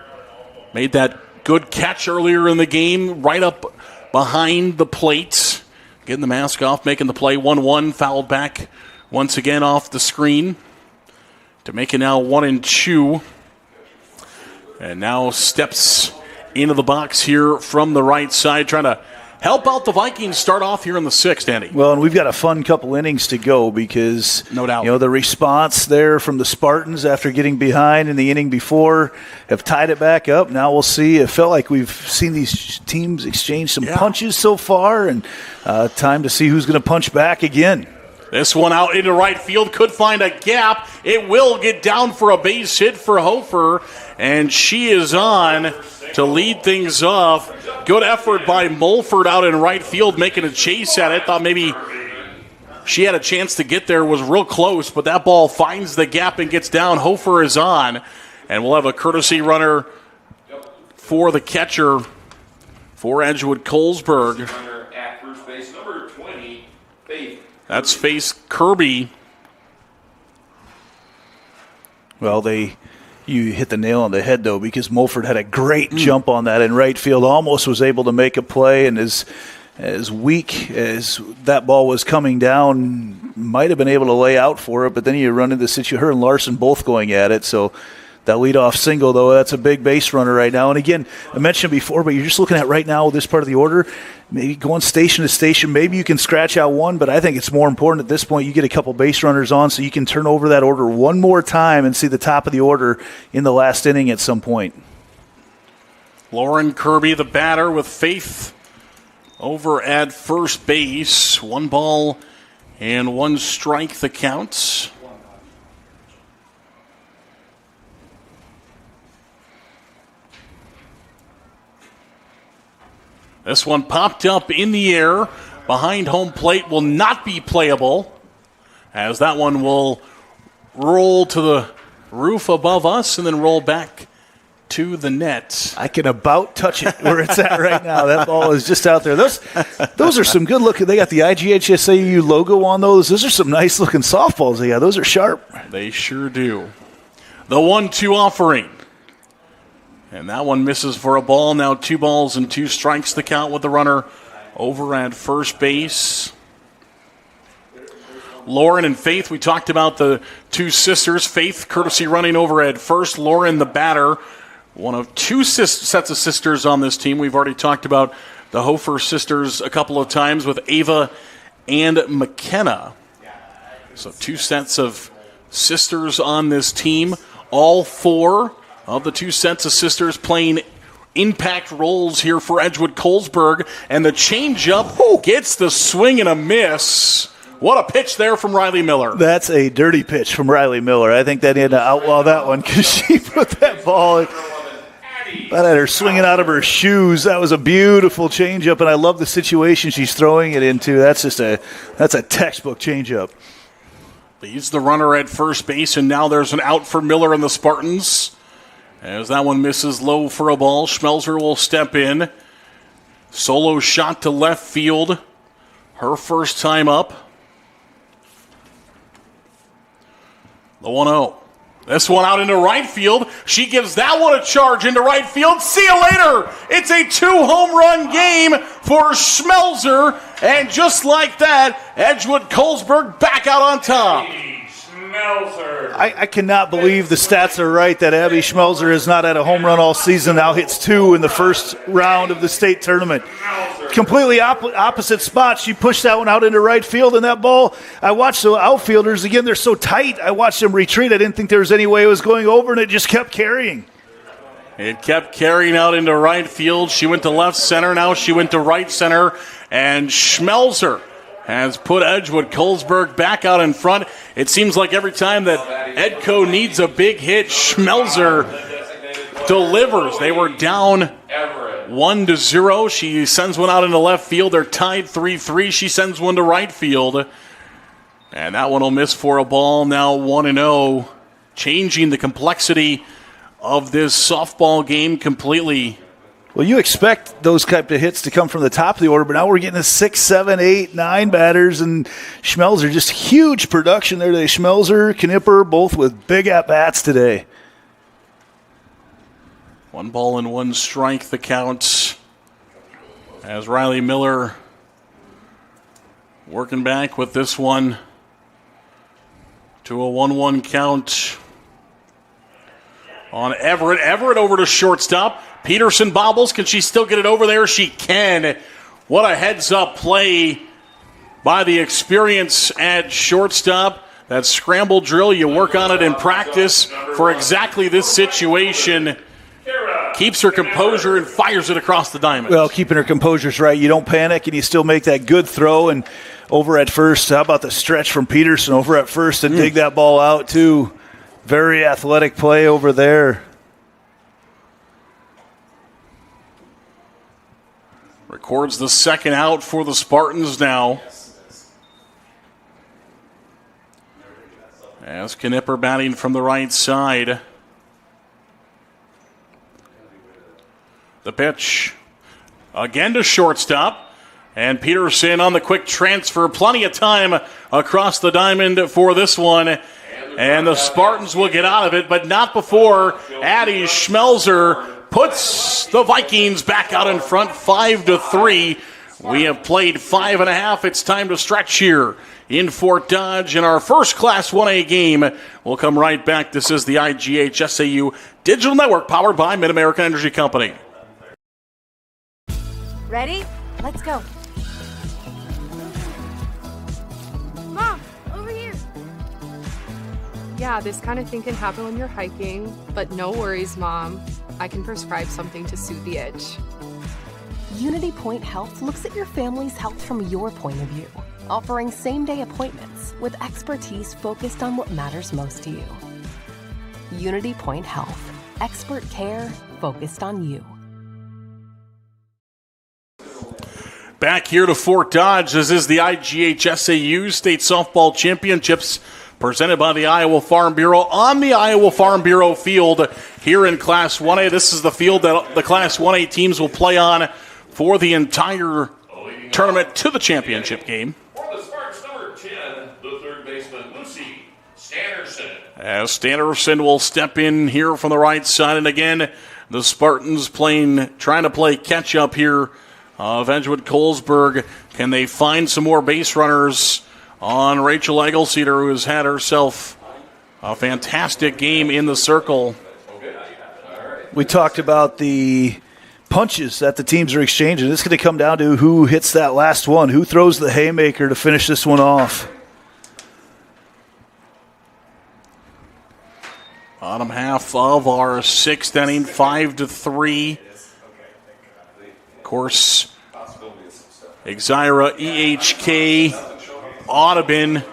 Made that good catch earlier in the game, right up behind the plate. Getting the mask off, making the play. 1-1, fouled back once again off the screen to make it now 1-2. And now steps into the box here from the right side, trying to help out the Vikings start off here in the 6th, Andy. Well, and we've got a fun couple innings to go because, no doubt, the response there from the Spartans after getting behind in the inning before have tied it back up. Now we'll see. It felt like we've seen these teams exchange some punches so far, and time to see who's going to punch back again. This one out into right field could find a gap. It will get down for a base hit for Hofer, and she is on to lead things off. Good effort by Mulford out in right field, making a chase at it. Thought maybe she had a chance to get there, was real close, but that ball finds the gap and gets down. Hofer is on, and we'll have a courtesy runner for the catcher for Edgewood-Colesburg. At first base, number 20, Faith. That's Faith Kirby. Well, you hit the nail on the head, though, because Mulford had a great jump on that in right field, almost was able to make a play, and as weak as that ball was coming down, might have been able to lay out for it, but then you run into the situation, her and Larson both going at it, so that leadoff single, though, that's a big base runner right now. And again, I mentioned before, but you're just looking at right now this part of the order, maybe going station to station. Maybe you can scratch out one, but I think it's more important at this point you get a couple base runners on so you can turn over that order one more time and see the top of the order in the last inning at some point. Lauren Kirby, the batter, with Faith over at first base. 1 ball and 1 strike the count. This one popped up in the air behind home plate, will not be playable, as that one will roll to the roof above us and then roll back to the net. I can about touch it where it's at right now. That ball is just out there. Those are some good looking. They got the IGHSAU logo on those. Those are some nice looking softballs they got. Those are sharp. They sure do. The 1-2 offering. And that one misses for a ball. Now 2 balls and 2 strikes the count with the runner over at first base. Lauren and Faith, we talked about the 2 sisters. Faith, courtesy running over at first. Lauren, the batter, one of 2 sets of sisters on this team. We've already talked about the Hofer sisters a couple of times with Ava and McKenna. So 2 sets of sisters on this team. All 4 of the 2 sets of sisters playing impact roles here for Edgewood-Colesburg. And the changeup gets the swing and a miss. What a pitch there from Riley Miller. That's a dirty pitch from Riley Miller. I think that he had to outlaw that one because she put that ball in. That had her swinging out of her shoes. That was a beautiful changeup, and I love the situation she's throwing it into. That's a textbook changeup. Leads the runner at first base, and now there's an out for Miller and the Spartans. As that one misses low for a ball, Schmelzer will step in. Solo shot to left field. Her first time up. The 1-0. This one out into right field. She gives that one a charge into right field. See you later. It's a 2-home run game for Schmelzer. And just like that, Edgewood-Colesburg back out on top. I cannot believe the stats are right that Abby Schmelzer has not had a home run all season, now hits 2 in the first round of the state tournament. Completely opposite spot. She pushed that one out into right field, and that ball, I watched the outfielders, again, they're so tight. I watched them retreat. I didn't think there was any way it was going over, and it just kept carrying. It kept carrying out into right field. She went to left center. Now she went to right center, and Schmelzer has put Edgewood-Colesburg back out in front. It seems like every time that Edco needs a big hit, Schmelzer delivers. They were down 1-0. She sends one out into left field. They're tied 3-3. She sends one to right field. And that one will miss for a ball. Now 1-0, changing the complexity of this softball game completely. Well, you expect those type of hits to come from the top of the order, but now we're getting a 6, 7, 8, 9 batters, and Schmelzer, just huge production there today. Schmelzer, Knipper, both with big at-bats today. 1 ball and 1 strike the count as Riley Miller working back with this one to a 1-1 count on Everett. Everett over to shortstop. Peterson bobbles. Can she still get it over there? She can. What a heads-up play by the experience at shortstop. That scramble drill, you work on it in practice for exactly this situation. Keeps her composure and fires it across the diamond. Well, keeping her composure's right. You don't panic, and you still make that good throw. And over at first, how about the stretch from Peterson over at first and dig that ball out, too. Very athletic play over there. Records the second out for the Spartans now. As Knipper batting from the right side. The pitch again to shortstop. And Peterson on the quick transfer. Plenty of time across the diamond for this one. And the Spartans will get out of it, but not before Addie Schmelzer puts the Vikings back out in front 5-3. We have played 5.5. It's time to stretch here in Fort Dodge in our first Class 1A game. We'll come right back. This is the IGHSAU Digital Network powered by Mid-American Energy Company. Ready? Let's go. Mom, over here. Yeah, this kind of thing can happen when you're hiking, but no worries, Mom. I can prescribe something to soothe the itch. Unity Point Health looks at your family's health from your point of view, offering same-day appointments with expertise focused on what matters most to you. Unity Point Health. Expert care focused on you. Back here to Fort Dodge. This is the IGHSAU State Softball Championships presented by the Iowa Farm Bureau on the Iowa Farm Bureau field here in Class 1A. This is the field that the Class 1A teams will play on for the entire tournament to the championship game. For the Sparks, number 10, the third baseman, Lucy Stannerson. As Stannerson will step in here from the right side. And again, the Spartans trying to play catch-up here of Edgewood-Colesburg. Can they find some more base runners on Rachel Eggleseder, who has had herself a fantastic game in the circle? We talked about the punches that the teams are exchanging. It's going to come down to who hits that last one, who throws the haymaker to finish this one off. Bottom half of our sixth inning, 5-3. Of course, Exira-EHK-Audubon,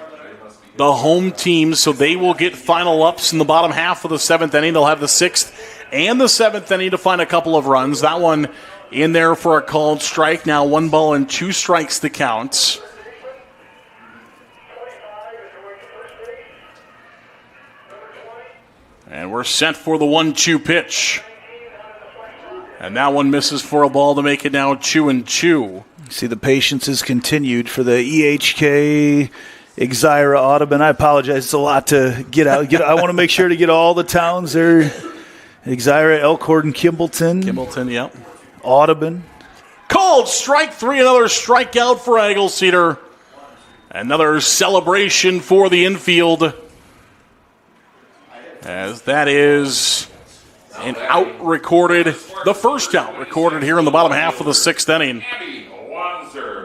the home team, so they will get final ups in the bottom half of the seventh inning. They'll have the sixth and the seventh inning to find a couple of runs. That one in there for a called strike. Now 1 ball and 2 strikes to count. And we're set for the 1-2 pitch. And that one misses for a ball to make it now 2-2. See, the patience is continued for the EHK Exira-Audubon. I apologize. It's a lot to get out. I want to make sure to get all the towns there. Exira, Elkhorn, Kimballton. Kimballton, yep. Audubon. Called strike 3. Another strikeout for Eggleseder. Another celebration for the infield. As that is an out recorded, the first out recorded here in the bottom half of the sixth inning.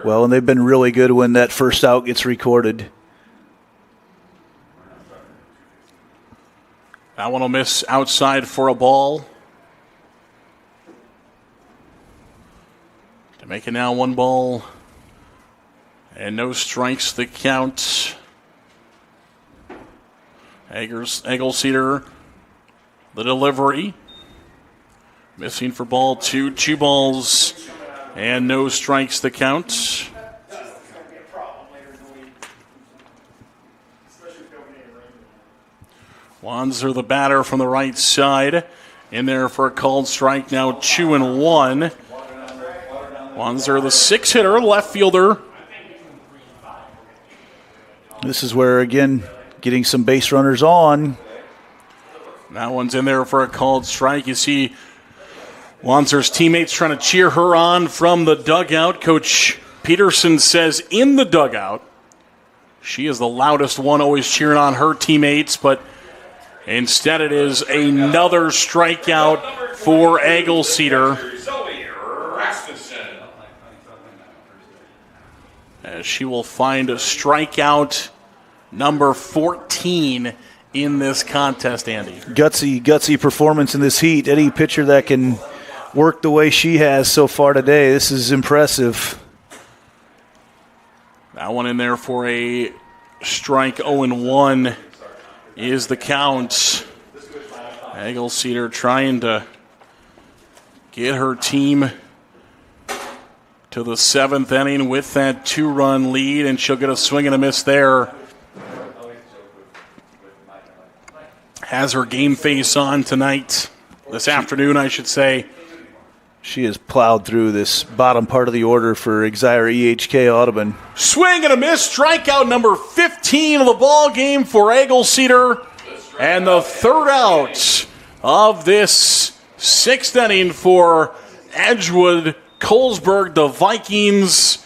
Well, and they've been really good when that first out gets recorded. That one will miss outside for a ball. To make it now 1 ball and no strikes to count. Eggleseder, the delivery. Missing for ball 2. 2 balls and no strikes to count. Wanzer, the batter from the right side, in there for a called strike. Now 2-1. Wanzer, the 6-hitter, left fielder. This is where, again, getting some base runners on. That one's in there for a called strike. You see Wanzer's teammates trying to cheer her on from the dugout. Coach Peterson says in the dugout, she is the loudest one, always cheering on her teammates, but instead it is another strikeout for Eggleseder. as she will find a strikeout number 14 in this contest, Andy. Gutsy performance in this heat. Any pitcher that can work the way she has so far today, this is impressive. That one in there for a strike. 0-1 is the count. Eggleseder trying to get her team to the 7th inning with that 2-run lead, and she'll get a swing and a miss there. Has her game face on tonight, this afternoon, I should say. She has plowed through this bottom part of the order for Exira-EHK-Audubon. Swing and a miss, strikeout number 15 of the ball game for Eggleseder, and the third out of this 6th inning for Edgewood-Colesburg, the Vikings.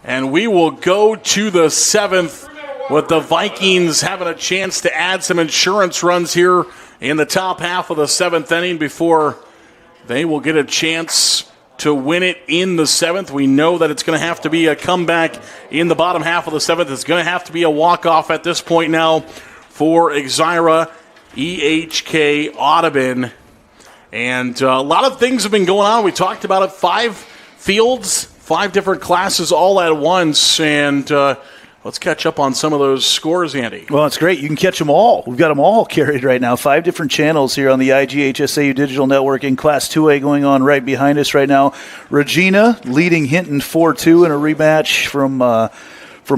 And we will go to the 7th with the Vikings having a chance to add some insurance runs here in the top half of the 7th inning before they will get a chance to win it in the 7th. We know that it's going to have to be a comeback in the bottom half of the 7th. It's going to have to be a walk-off at this point now for Exira-EHK-Audubon. And a lot of things have been going on. We talked about it. 5 fields, 5 different classes all at once. And let's catch up on some of those scores, Andy. Well, it's great. You can catch them all. We've got them all carried right now. 5 different channels here on the IGHSAU Digital Network in Class 2A going on right behind us right now. Regina leading Hinton 4-2 in a rematch from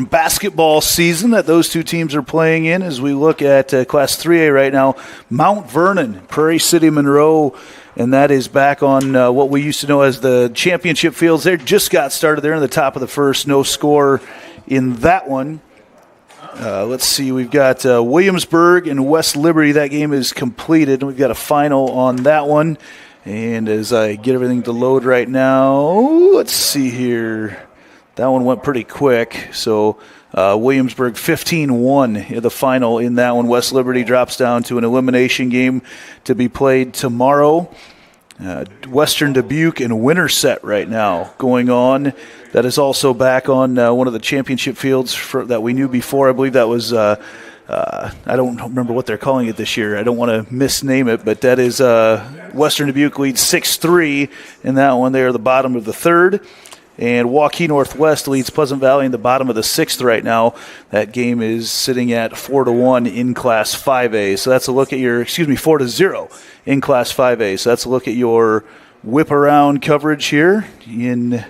basketball season that those two teams are playing in. As we look at Class 3A right now, Mount Vernon, Prairie City, Monroe, and that is back on what we used to know as the championship fields. They just got started. They're in the top of the first. No score in that one. Let's see. We've got Williamsburg and West Liberty. That game is completed. We've got a final on that one. And as I get everything to load right now, let's see here. That one went pretty quick. So Williamsburg 15-1 the final in that one. West Liberty drops down to an elimination game to be played tomorrow. Western Dubuque and Winterset right now going on. That is also back on one of the championship fields that we knew before. I believe that was, I don't remember what they're calling it this year. I don't want to misname it, but that is Western Dubuque leads 6-3 in that one. They are the bottom of the 3rd. And Waukee Northwest leads Pleasant Valley in the bottom of the 6th right now. That game is sitting at 4-1 in Class 5A. So that's a look at your, 4-0 in Class 5A. So that's a look at your whip around coverage here in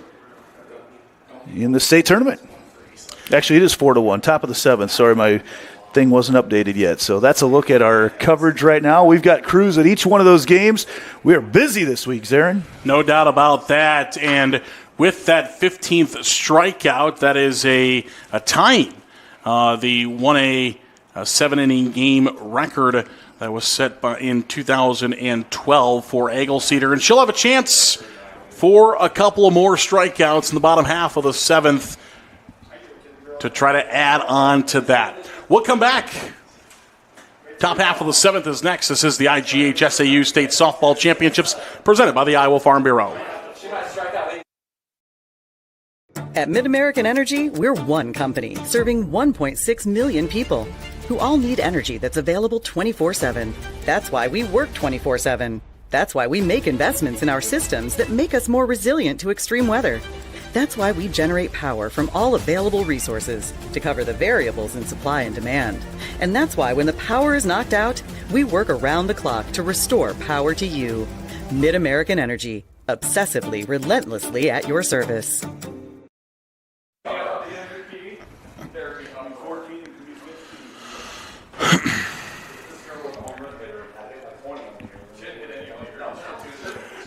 the state tournament. Actually, it is 4-1, top of the 7th. Sorry, my thing wasn't updated yet. So that's a look at our coverage right now. We've got crews at each one of those games. We are busy this week, Zarin. No doubt about that. And with that 15th strikeout, that is a tying the 1A 7-inning game record that was set in 2012 for Eggleseder. And she'll have a chance for a couple of more strikeouts in the bottom half of the 7th to try to add on to that. We'll come back. Top half of the 7th is next. This is the IGHSAU State Softball Championships presented by the Iowa Farm Bureau. At Mid-American Energy, we're one company serving 1.6 million people who all need energy that's available 24/7. That's why we work 24/7. That's why we make investments in our systems that make us more resilient to extreme weather. That's why we generate power from all available resources to cover the variables in supply and demand. And that's why when the power is knocked out, we work around the clock to restore power to you. Mid-American Energy, obsessively, relentlessly at your service.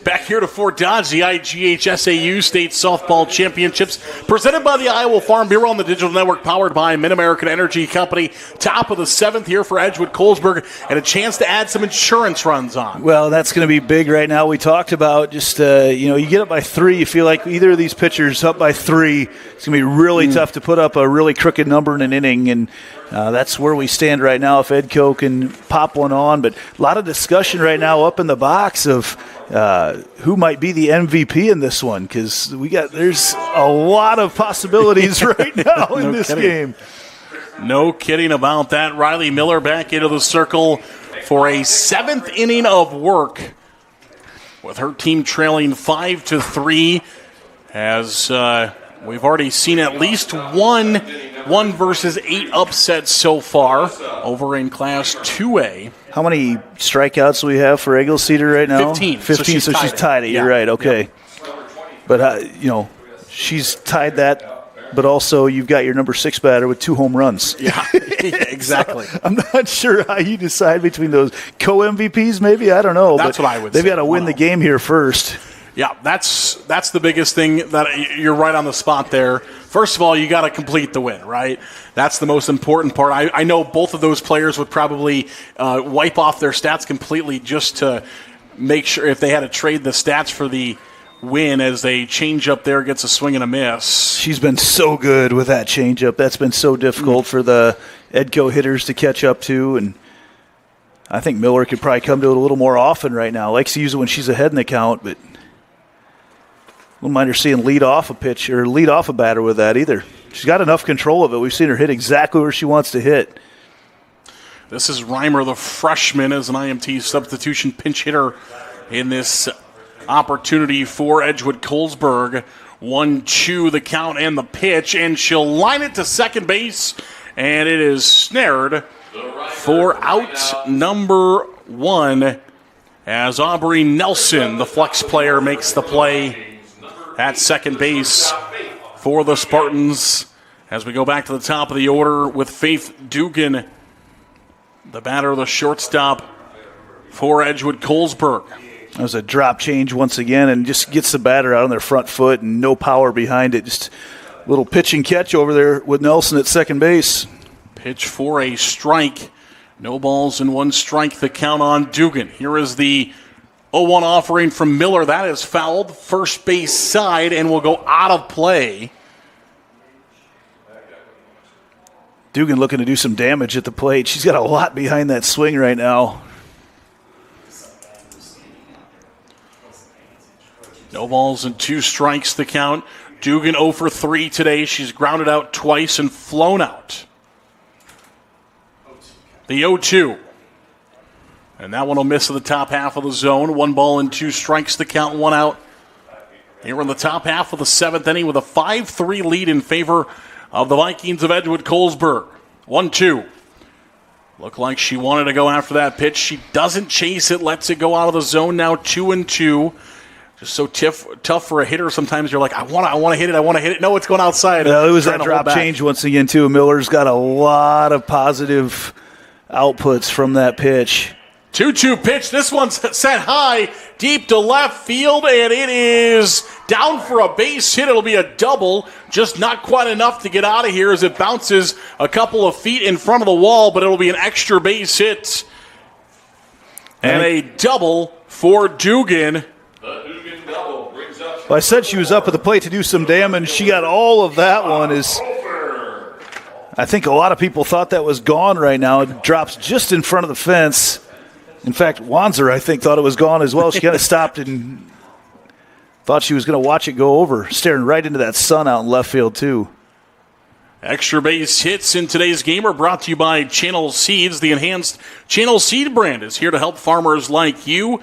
Back here to Fort Dodge, the IGHSAU State Softball Championships presented by the Iowa Farm Bureau on the Digital Network, powered by Mid-American Energy Company. Top of the 7th here for Edgewood-Colesburg, and a chance to add some insurance runs on. Well, that's going to be big right now. We talked about just, you get up by 3. You feel like either of these pitchers up by 3, it's going to be really tough to put up a really crooked number in an inning, and that's where we stand right now if Edco can pop one on. But a lot of discussion right now up in the box of, who might be the MVP in this one, because there's a lot of possibilities right now in this game. No kidding about that. Riley Miller back into the circle for a 7th inning of work, with her team trailing 5-3, as we've already seen at least one 1-versus-8 upset so far over in Class 2A. How many strikeouts do we have for Eggleseder right now? 15. 15, so she's tied it. You're right, okay. But, she's tied that, but also you've got your number 6 batter with 2 home runs. Yeah, exactly. So I'm not sure how you decide between those co-MVPs, maybe. I don't know. That's what I would say. They've got to win the game here first. Yeah, that's the biggest thing. That you're right on the spot there. First of all, you got to complete the win, right? That's the most important part. I know both of those players would probably wipe off their stats completely just to make sure, if they had to trade the stats for the win, as they change up there, gets a swing and a miss. She's been so good with that changeup. That's been so difficult for the Edco hitters to catch up to, and I think Miller could probably come to it a little more often right now. Likes to use it when she's ahead in the count, but wouldn't mind her seeing lead off a pitch or lead off a batter with that either. She's got enough control of it. We've seen her hit exactly where she wants to hit. This is Reimer, the freshman, as an IMT substitution pinch hitter in this opportunity for Edgewood-Colesburg. 1-2 the count and the pitch, and she'll line it to second base, and it is snared for out number 1, as Aubrey Nelson, the flex player, makes the play at second base for the Spartans. As we go back to the top of the order with Faith Dugan, the batter, the shortstop for Edgewood-Colesburg. That was a drop change once again, and just gets the batter out on their front foot and no power behind it. Just a little pitch and catch over there with Nelson at second base. Pitch for a strike. No balls and 1 strike, the count on Dugan. Here is the 0-1 offering from Miller. That is fouled, first base side, and will go out of play. Dugan looking to do some damage at the plate. She's got a lot behind that swing right now. No balls and 2 strikes, the count. Dugan 0 for 3 today. She's grounded out twice and flown out. The 0-2. And that one will miss to the top half of the zone. 1 ball and 2 strikes, the count, 1 out. Here in the top half of the 7th inning with a 5-3 lead in favor of the Vikings of Edgewood-Colesburg. 1-2. Looked like she wanted to go after that pitch. She doesn't chase it, lets it go out of the zone now, 2-2. Just so tough for a hitter. Sometimes you're like, I want to hit it. No, it's going outside. Yeah, it was that drop change once again, too. Miller's got a lot of positive outputs from that pitch. 2-2 pitch. This one's set high, deep to left field, and it is down for a base hit. It'll be a double, just not quite enough to get out of here as it bounces a couple of feet in front of the wall, but it'll be an extra base hit. And a double for Dugan. Well, I said she was up at the plate to do some damage. She got all of that one. I think a lot of people thought that was gone right now. It drops just in front of the fence. In fact, Wanzer, I think, thought it was gone as well. She kind of stopped and thought she was going to watch it go over, staring right into that sun out in left field, too. Extra base hits in today's game are brought to you by Channel Seeds. The enhanced Channel Seed brand is here to help farmers like you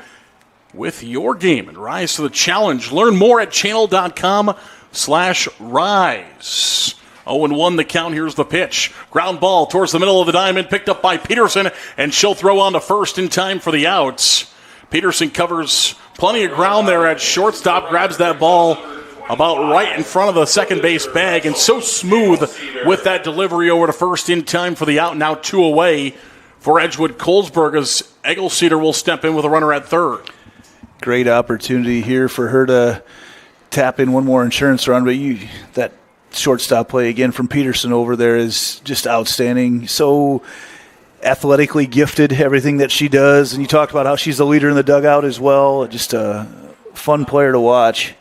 with your game and rise to the challenge. Learn more at channel.com/rise. 0-1 the count. Here's the pitch. Ground ball towards the middle of the diamond, picked up by Peterson, and she'll throw on to first in time for the outs. Peterson covers plenty of ground there at shortstop, grabs that ball about right in front of the second base bag, and so smooth with that delivery over to first in time for the out. Now 2 away for Edgewood-Colesburg as Eggleseder will step in with a runner at third. Great opportunity here for her to tap in one more insurance run, but that shortstop play again from Peterson over there is just outstanding. So athletically gifted, everything that she does, and you talked about how she's the leader in the dugout as well. Just a fun player to watch.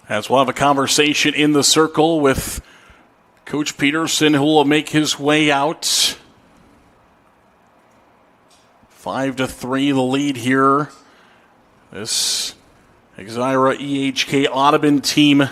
As we'll have a conversation in the circle with Coach Peterson, who will make his way out. 5-3 the lead here This Exira-EHK-Audubon team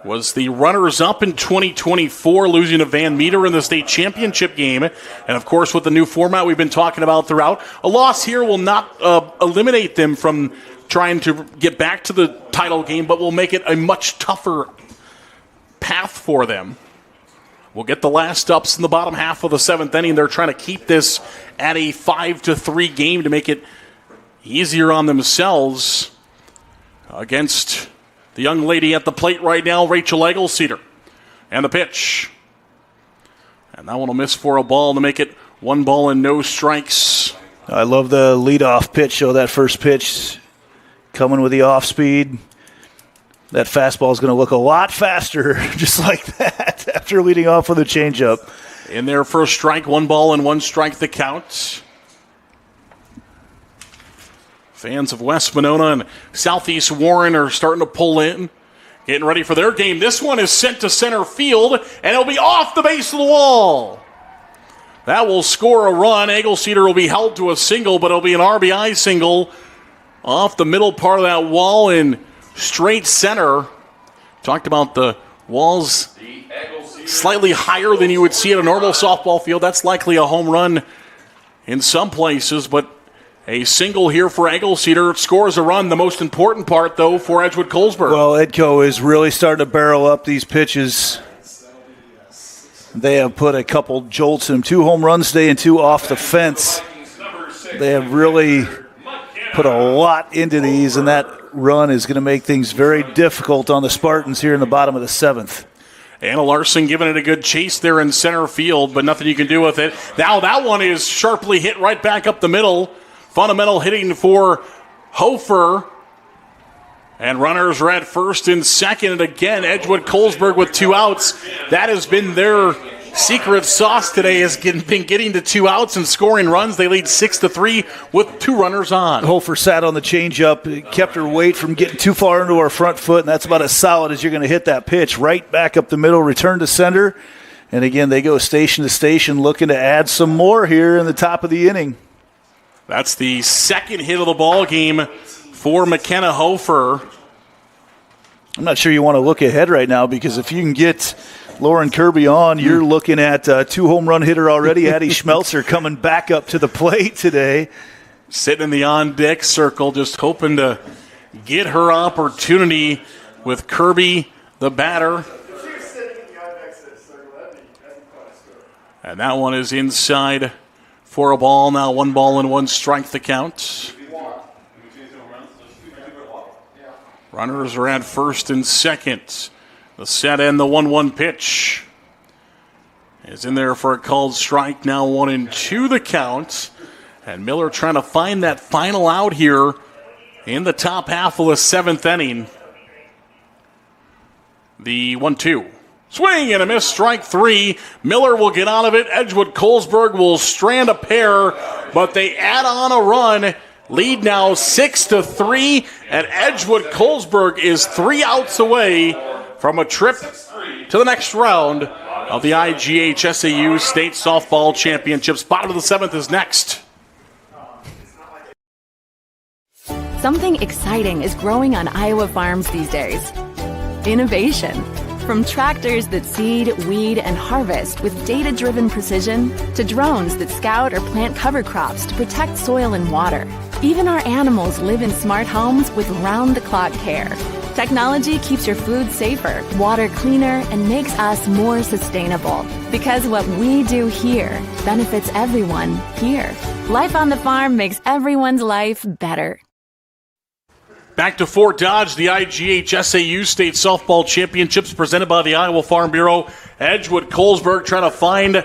was the runners-up in 2024, losing to Van Meter in the state championship game. And, of course, with the new format we've been talking about throughout, a loss here will not eliminate them from trying to get back to the title game, but will make it a much tougher path for them. We'll get the last ups in the bottom half of the 7th inning. They're trying to keep this at a 5-3 game to make it easier on themselves against the young lady at the plate right now, Rachel Eggleseder. And the pitch. And that one will miss for a ball to make it 1 ball and no strikes. I love the leadoff pitch, though. That first pitch coming with the off speed. That fastball is going to look a lot faster just like that after leading off with a changeup. In their first strike, 1 ball and 1 strike the count. Fans of West Monona and Southeast Warren are starting to pull in, getting ready for their game. This one is sent to center field, and it'll be off the base of the wall. That will score a run. Eggleseder will be held to a single, but it'll be an RBI single off the middle part of that wall in straight center. Talked about the walls slightly higher than you would see at a normal softball field. That's likely a home run in some places, but a single here for Eggleseder. It scores a run. The most important part, though, for Edgewood-Colesburg. Well, Edco is really starting to barrel up these pitches. They have put a couple jolts in them. 2 home runs today and 2 off the fence. They have really put a lot into these, and that run is going to make things very difficult on the Spartans here in the bottom of the 7th. Anna Larson giving it a good chase there in center field, but nothing you can do with it. Now that one is sharply hit right back up the middle. Fundamental hitting for Hofer. And runners are at first and second. And again, Edgewood-Colesburg with 2 outs. That has been their secret sauce today, has been getting to 2 outs and scoring runs. They lead 6-3 with 2 runners on. Hofer sat on the changeup, kept her weight from getting too far into her front foot, and that's about as solid as you're going to hit that pitch. Right back up the middle, return to center. And again, they go station to station looking to add some more here in the top of the inning. That's the second hit of the ball game for McKenna Hofer. I'm not sure you want to look ahead right now, because if you can get Lauren Kirby on, you're looking at a 2 home run hitter already. Addie Schmelzer coming back up to the plate today. Sitting in the on-deck circle, just hoping to get her opportunity with Kirby, the batter. And that one is inside for a ball. Now 1 ball and 1 strike the count. Runners are at first and second. The set and the 1-1 pitch is in there for a called strike. Now 1-2 the count. And Miller trying to find that final out here in the top half of the 7th inning. The 1-2. Swing and a miss, strike 3. Miller will get out of it. Edgewood-Colesburg will strand a pair, but they add on a run. Lead now 6-3, and Edgewood-Colesburg is 3 outs away from a trip to the next round of the IGHSAU State Softball Championships. Bottom of the 7th is next. Something exciting is growing on Iowa farms these days. Innovation. From tractors that seed, weed, and harvest with data-driven precision to drones that scout or plant cover crops to protect soil and water. Even our animals live in smart homes with round-the-clock care. Technology keeps your food safer, water cleaner, and makes us more sustainable. Because what we do here benefits everyone here. Life on the farm makes everyone's life better. Back to Fort Dodge, the IGHSAU State Softball Championships presented by the Iowa Farm Bureau. Edgewood-Colesburg trying to find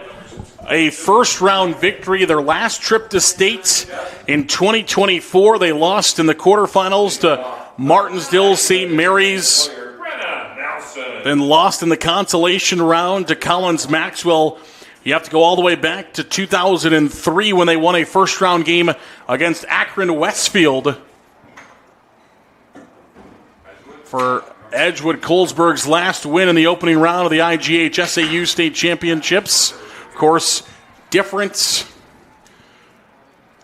a first-round victory. Their last trip to state in 2024, they lost in the quarterfinals to Martinsville St. Mary's, then lost in the consolation round to Collins Maxwell. You have to go all the way back to 2003 when they won a first-round game against Akron Westfield. For Edgewood-Colesburg's last win in the opening round of the IGHSAU State Championships. Of course, different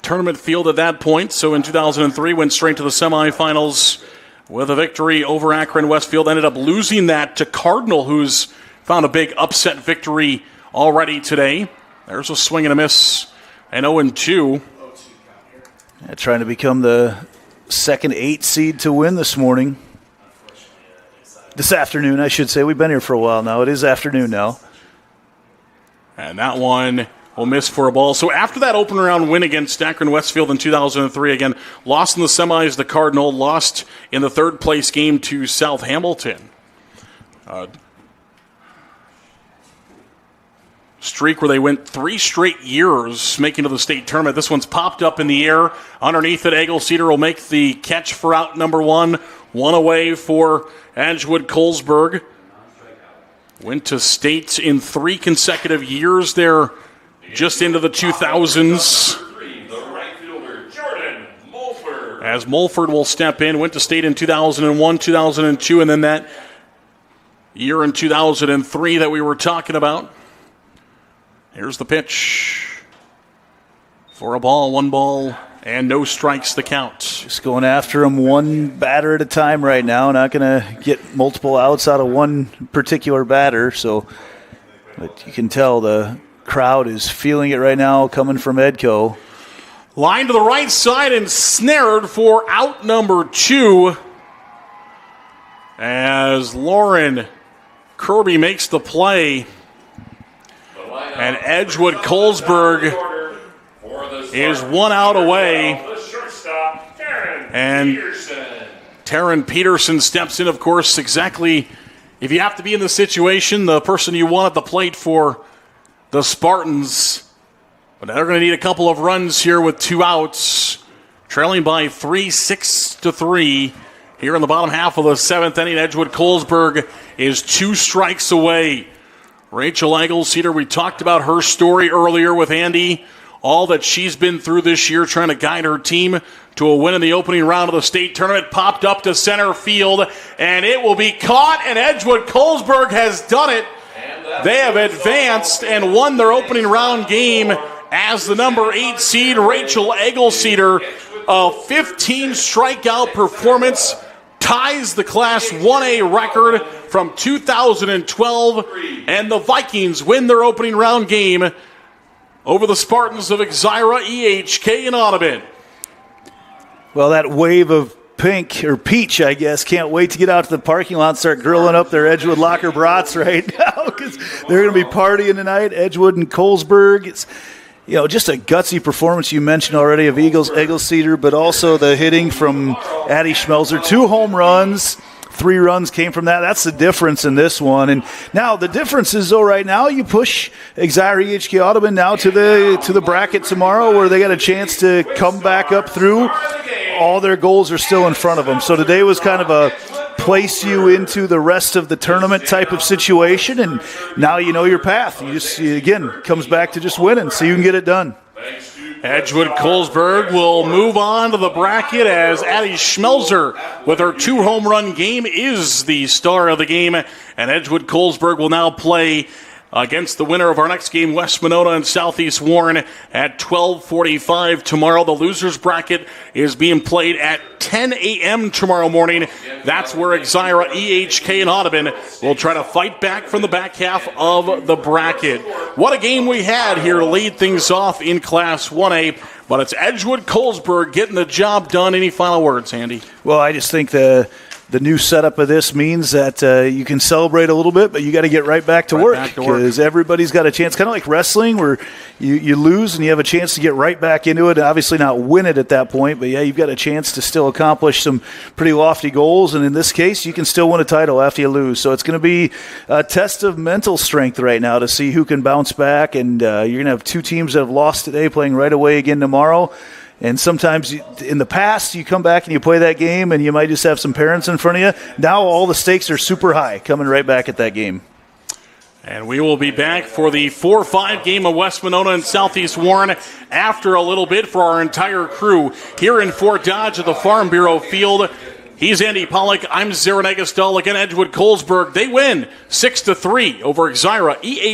tournament field at that point. So in 2003, went straight to the semifinals with a victory over Akron Westfield. Ended up losing that to Cardinal, who's found a big upset victory already today. There's a swing and a miss, and 0-2. Yeah, trying to become the second 8 seed to win this morning. This afternoon, I should say. We've been here for a while now. It is afternoon now. And that one will miss for a ball. So after that open round win against Akron Westfield in 2003, again, lost in the semis to Cardinal, lost in the third place game to South Hamilton. Streak where they went 3 straight years making to the state tournament. This one's popped up in the air. Underneath it, Eggle-Cedar will make the catch for out number 1. 1 away for Edgewood-Colesburg. Went to state in 3 consecutive years there, just into the 2000s. As Mulford will step in, went to state in 2001, 2002, and then that year in 2003 that we were talking about. Here's the pitch for a ball, 1 ball, and no strikes to count. Just going after him one batter at a time right now. Not going to get multiple outs out of one particular batter. But you can tell the crowd is feeling it right now coming from Edco. Line to the right side and snared for out number 2. As Lauren Kirby makes the play. And Edgewood-Colesburg is 1 out away. And Taryn Peterson steps in, of course, exactly. If you have to be in the situation, the person you want at the plate for the Spartans. But they're going to need a couple of runs here with 2 outs. Trailing by 3, 6-3. Here in the bottom half of the 7th inning, Edgewood-Colesburg is 2 strikes away. Rachel Eggle-Cedar, we talked about her story earlier with Andy. All that she's been through this year trying to guide her team to a win in the opening round of the state tournament. Popped up to center field, and it will be caught, and Edgewood-Colesburg has done it. They have advanced and won their opening round game as the number 8 seed, Rachel Eggle-Cedar. A 15 strikeout performance ties the Class 1A record from 2012, and the Vikings win their opening round game over the Spartans of Exira-EHK-Audubon. Well, that wave of pink, or peach, I guess, can't wait to get out to the parking lot and start grilling up their Edgewood Locker brats right now, because they're going to be partying tonight, Edgewood and Colesburg. It's, just a gutsy performance you mentioned already of Eggle-Cedar, but also the hitting from Addie Schmelzer. 2 home runs, 3 runs came from that. That's the difference in this one. And now the difference is, though, right now you push Exira-EHK-Audubon now to the bracket tomorrow, where they got a chance to come back up through. All their goals are still in front of them. So today was kind of a place you into the rest of the tournament type of situation, and now you know your path. You just, again, comes back to just winning so you can get it done. Edgewood-Colesburg will move on to the bracket as Addie Schmelzer, with her 2 home run game, is the star of the game. And Edgewood-Colesburg will now play against the winner of our next game, West Monona and Southeast Warren, at 12:45 tomorrow. The losers bracket is being played at 10 a.m. tomorrow morning. That's where Exira-EHK-Audubon will try to fight back from the back half of the bracket. What a game we had here to lead things off in Class 1A. But it's Edgewood-Colesburg getting the job done. Any final words, Andy? Well, I just think the new setup of this means that you can celebrate a little bit, but you got to get right back to work, because everybody's got a chance. Kind of like wrestling, where you lose and you have a chance to get right back into it. Obviously not win it at that point, but yeah, you've got a chance to still accomplish some pretty lofty goals. And in this case, you can still win a title after you lose. So it's going to be a test of mental strength right now to see who can bounce back. And you're going to have 2 teams that have lost today playing right away again tomorrow. And sometimes in the past, you come back and you play that game and you might just have some parents in front of you. Now all the stakes are super high coming right back at that game. And we will be back for the 4-5 game of West Monona and Southeast Warren after a little bit for our entire crew here in Fort Dodge at the Farm Bureau Field. He's Andy Pollock. I'm Zarin Egestal. Again, Edgewood-Colesburg. They win 6-3 over Exira-EHK.